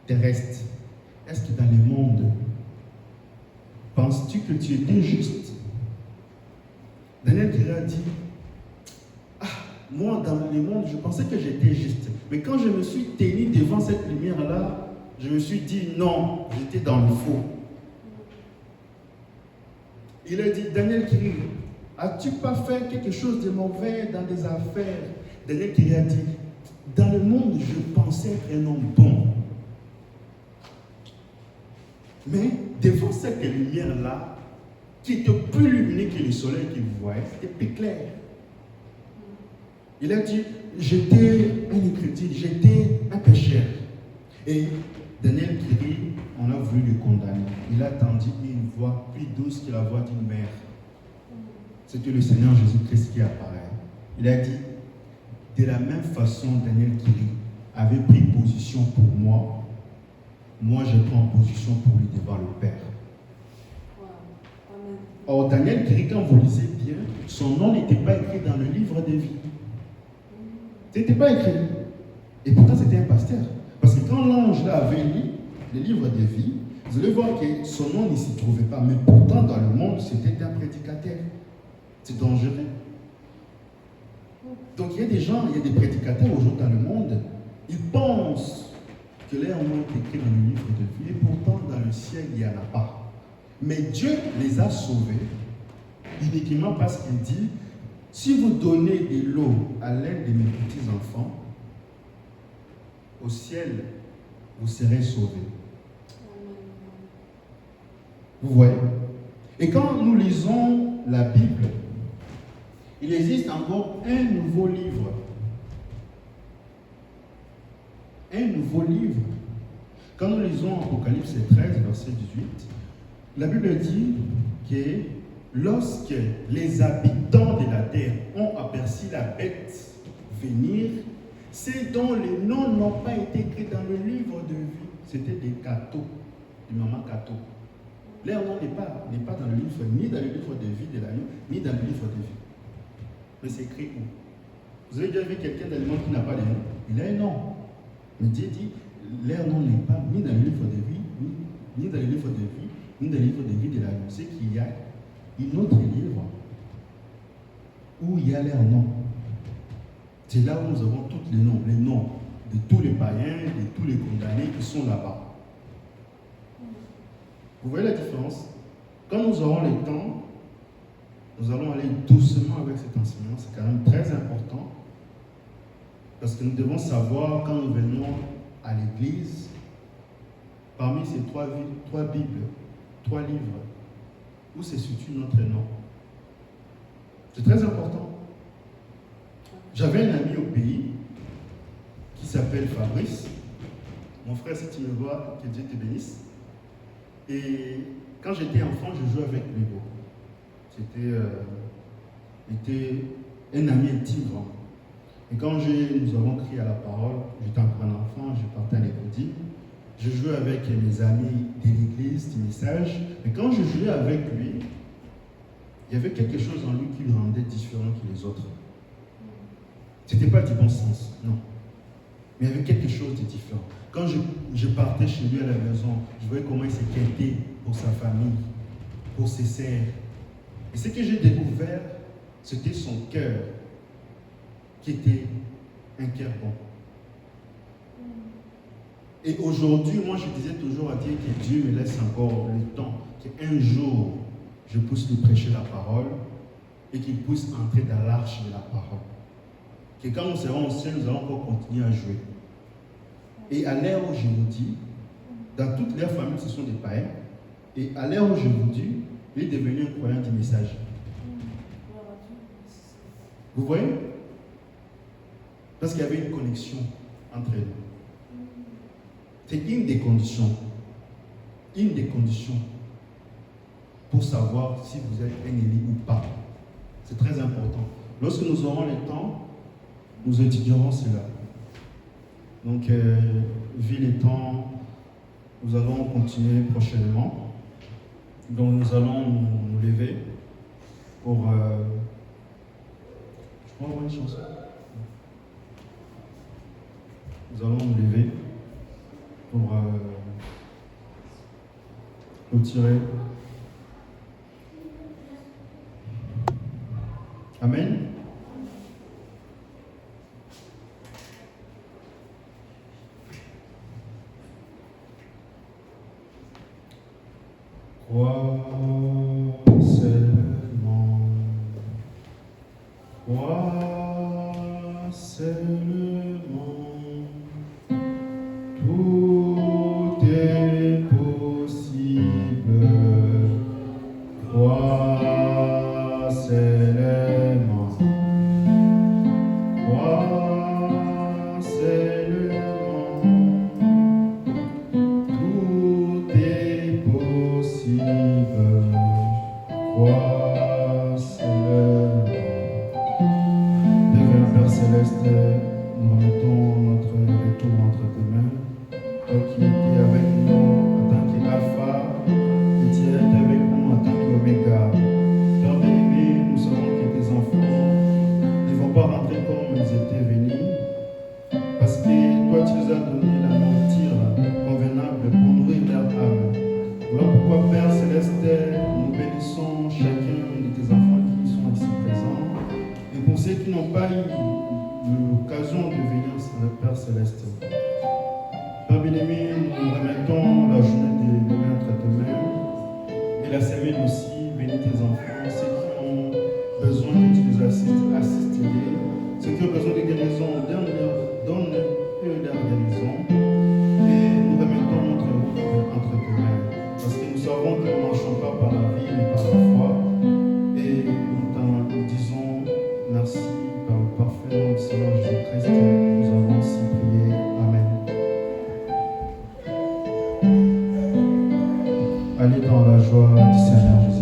terrestre. Est-ce que dans le monde, penses-tu que tu étais juste? Daniel Kiri a dit, moi dans le monde, je pensais que j'étais juste. Mais quand je me suis tenu devant cette lumière-là, je me suis dit non, j'étais dans le faux. Il a dit, Daniel Kiri, as-tu pas fait quelque chose de mauvais dans des affaires? Daniel Kiri a dit, dans le monde, je pensais être un homme bon. Mais devant cette lumière-là, qui était plus lumineux que le soleil que vous voyez, c'était plus clair. Il a dit, j'étais un incrédule, j'étais un pécheur. Et Daniel Kiri, on a voulu le condamner. Il a attendu une voix plus douce que la voix d'une mère. C'était le Seigneur Jésus-Christ qui apparaît. Il a dit, de la même façon, Daniel Kiri avait pris position pour moi. Moi, je prends position pour lui devant le Père. Or, Daniel Kiri, quand vous lisez bien, son nom n'était pas écrit dans le livre de vie. Ce n'était pas écrit. Et pourtant, c'était un pasteur. Parce que quand l'ange là avait lu le livre de vie, vous allez voir que son nom ne s'y trouvait pas. Mais pourtant, dans le monde, c'était un prédicateur. C'est dangereux. Donc, il y a des gens, il y a des prédicateurs aujourd'hui dans le monde, ils pensent que leur nom est écrit dans le livre de vie, et pourtant, dans le ciel, il n'y en a pas. Mais Dieu les a sauvés uniquement parce qu'il dit, si vous donnez de l'eau à l'un de mes petits-enfants, au ciel, vous serez sauvés. Vous voyez? Et quand nous lisons la Bible, il existe encore un nouveau livre. Un nouveau livre. Quand nous lisons Apocalypse 13, verset 18, la Bible dit que lorsque les habitants de la terre ont aperçu la bête venir, ceux dont les noms n'ont pas été écrits dans le livre de vie, c'était des cathos, des mamans cathos. Leur nom n'est pas dans le livre, ni dans le livre de vie de l'agneau, ni dans le livre de vie. Mais c'est écrit où? Vous avez déjà vu quelqu'un dans le monde qui n'a pas de nom? Il a un nom. Mais Dieu dit, leur nom n'est pas ni dans le livre de vie, ni dans le livre de vie, ni dans le livre de vie de l'agneau. C'est qu'il y a un autre livre où il y a leur nom. C'est là où nous avons tous les noms de tous les païens, de tous les condamnés qui sont là-bas. Vous voyez la différence? Quand nous aurons le temps, nous allons aller doucement avec cet enseignement. C'est quand même très important. Parce que nous devons savoir, quand nous venons à l'église, parmi ces trois Bibles, 3 livres, où se situe notre nom. C'est très important. J'avais un ami au pays qui s'appelle Fabrice. Mon frère, si tu me vois, que Dieu te bénisse. Et quand j'étais enfant, je jouais avec lui beaucoup. C'était un ami intime. Et quand nous avons crié à la parole, j'étais encore un enfant, je partais à l'école, je jouais avec mes amis de l'église, du message. Et quand je jouais avec lui, il y avait quelque chose en lui qui le rendait différent que les autres. Ce n'était pas du bon sens, non. Mais il y avait quelque chose de différent. Quand je partais chez lui à la maison, je voyais comment il s'inquiétait pour sa famille, pour ses sœurs. Et ce que j'ai découvert, c'était son cœur, qui était un cœur bon. Et aujourd'hui, moi je disais toujours à Dieu que Dieu me laisse encore le temps, qu'un jour je puisse lui prêcher la parole et qu'il puisse entrer dans l'arche de la parole. Que quand nous serons au ciel, nous allons encore continuer à jouer. Et à l'heure où je vous dis, dans toutes leurs familles, ce sont des païens. Et à l'heure où je vous dis, il est devenu un croyant du message. Vous voyez? Parce qu'il y avait une connexion entre eux. C'est une des conditions pour savoir si vous êtes un élu ou pas. C'est très important. Lorsque nous aurons le temps, nous étudierons cela. Donc, vu les temps, nous allons continuer prochainement. Donc, nous allons nous lever pour... je crois avoir une chanson. Nous allons nous lever pour clôturer. Amen. Crois seulement, crois seulement, tout est possible. Crois seulement, crois seulement, tout est possible. Crois seulement. Divin Père Céleste, nous remettons notre retour entre tes mains. Toi qui étais avec nous en tant qu'Alpha, et tu es avec nous en tant qu'Oméga. Père bien-aimé, nous savons que tes enfants ne vont pas rentrer comme ils étaient venus, parce que toi tu les as donné la nourriture convenable pour nourrir leur âme. Voilà pourquoi Père Céleste, nous bénissons chacun de tes enfants qui sont ici présents. Et pour ceux qui n'ont pas eu l'occasion de venir sur le Père Céleste, Père bien-aimé, nous remettons la journée de demain entre tes mains et la semaine aussi. Bénis tes enfants, ceux qui ont besoin que tu les assistes-les, ceux qui ont besoin de guérison, donne-eux leur guérison. Et nous remettons notre route entre tes mains, parce que nous savons que nous ne marchons pas par la vie, mais par la foi. Et nous disons merci par le parfait nom du Seigneur Jésus-Christ. Nous avons ainsi prié. Amen. Allez dans la joie du Seigneur Jésus.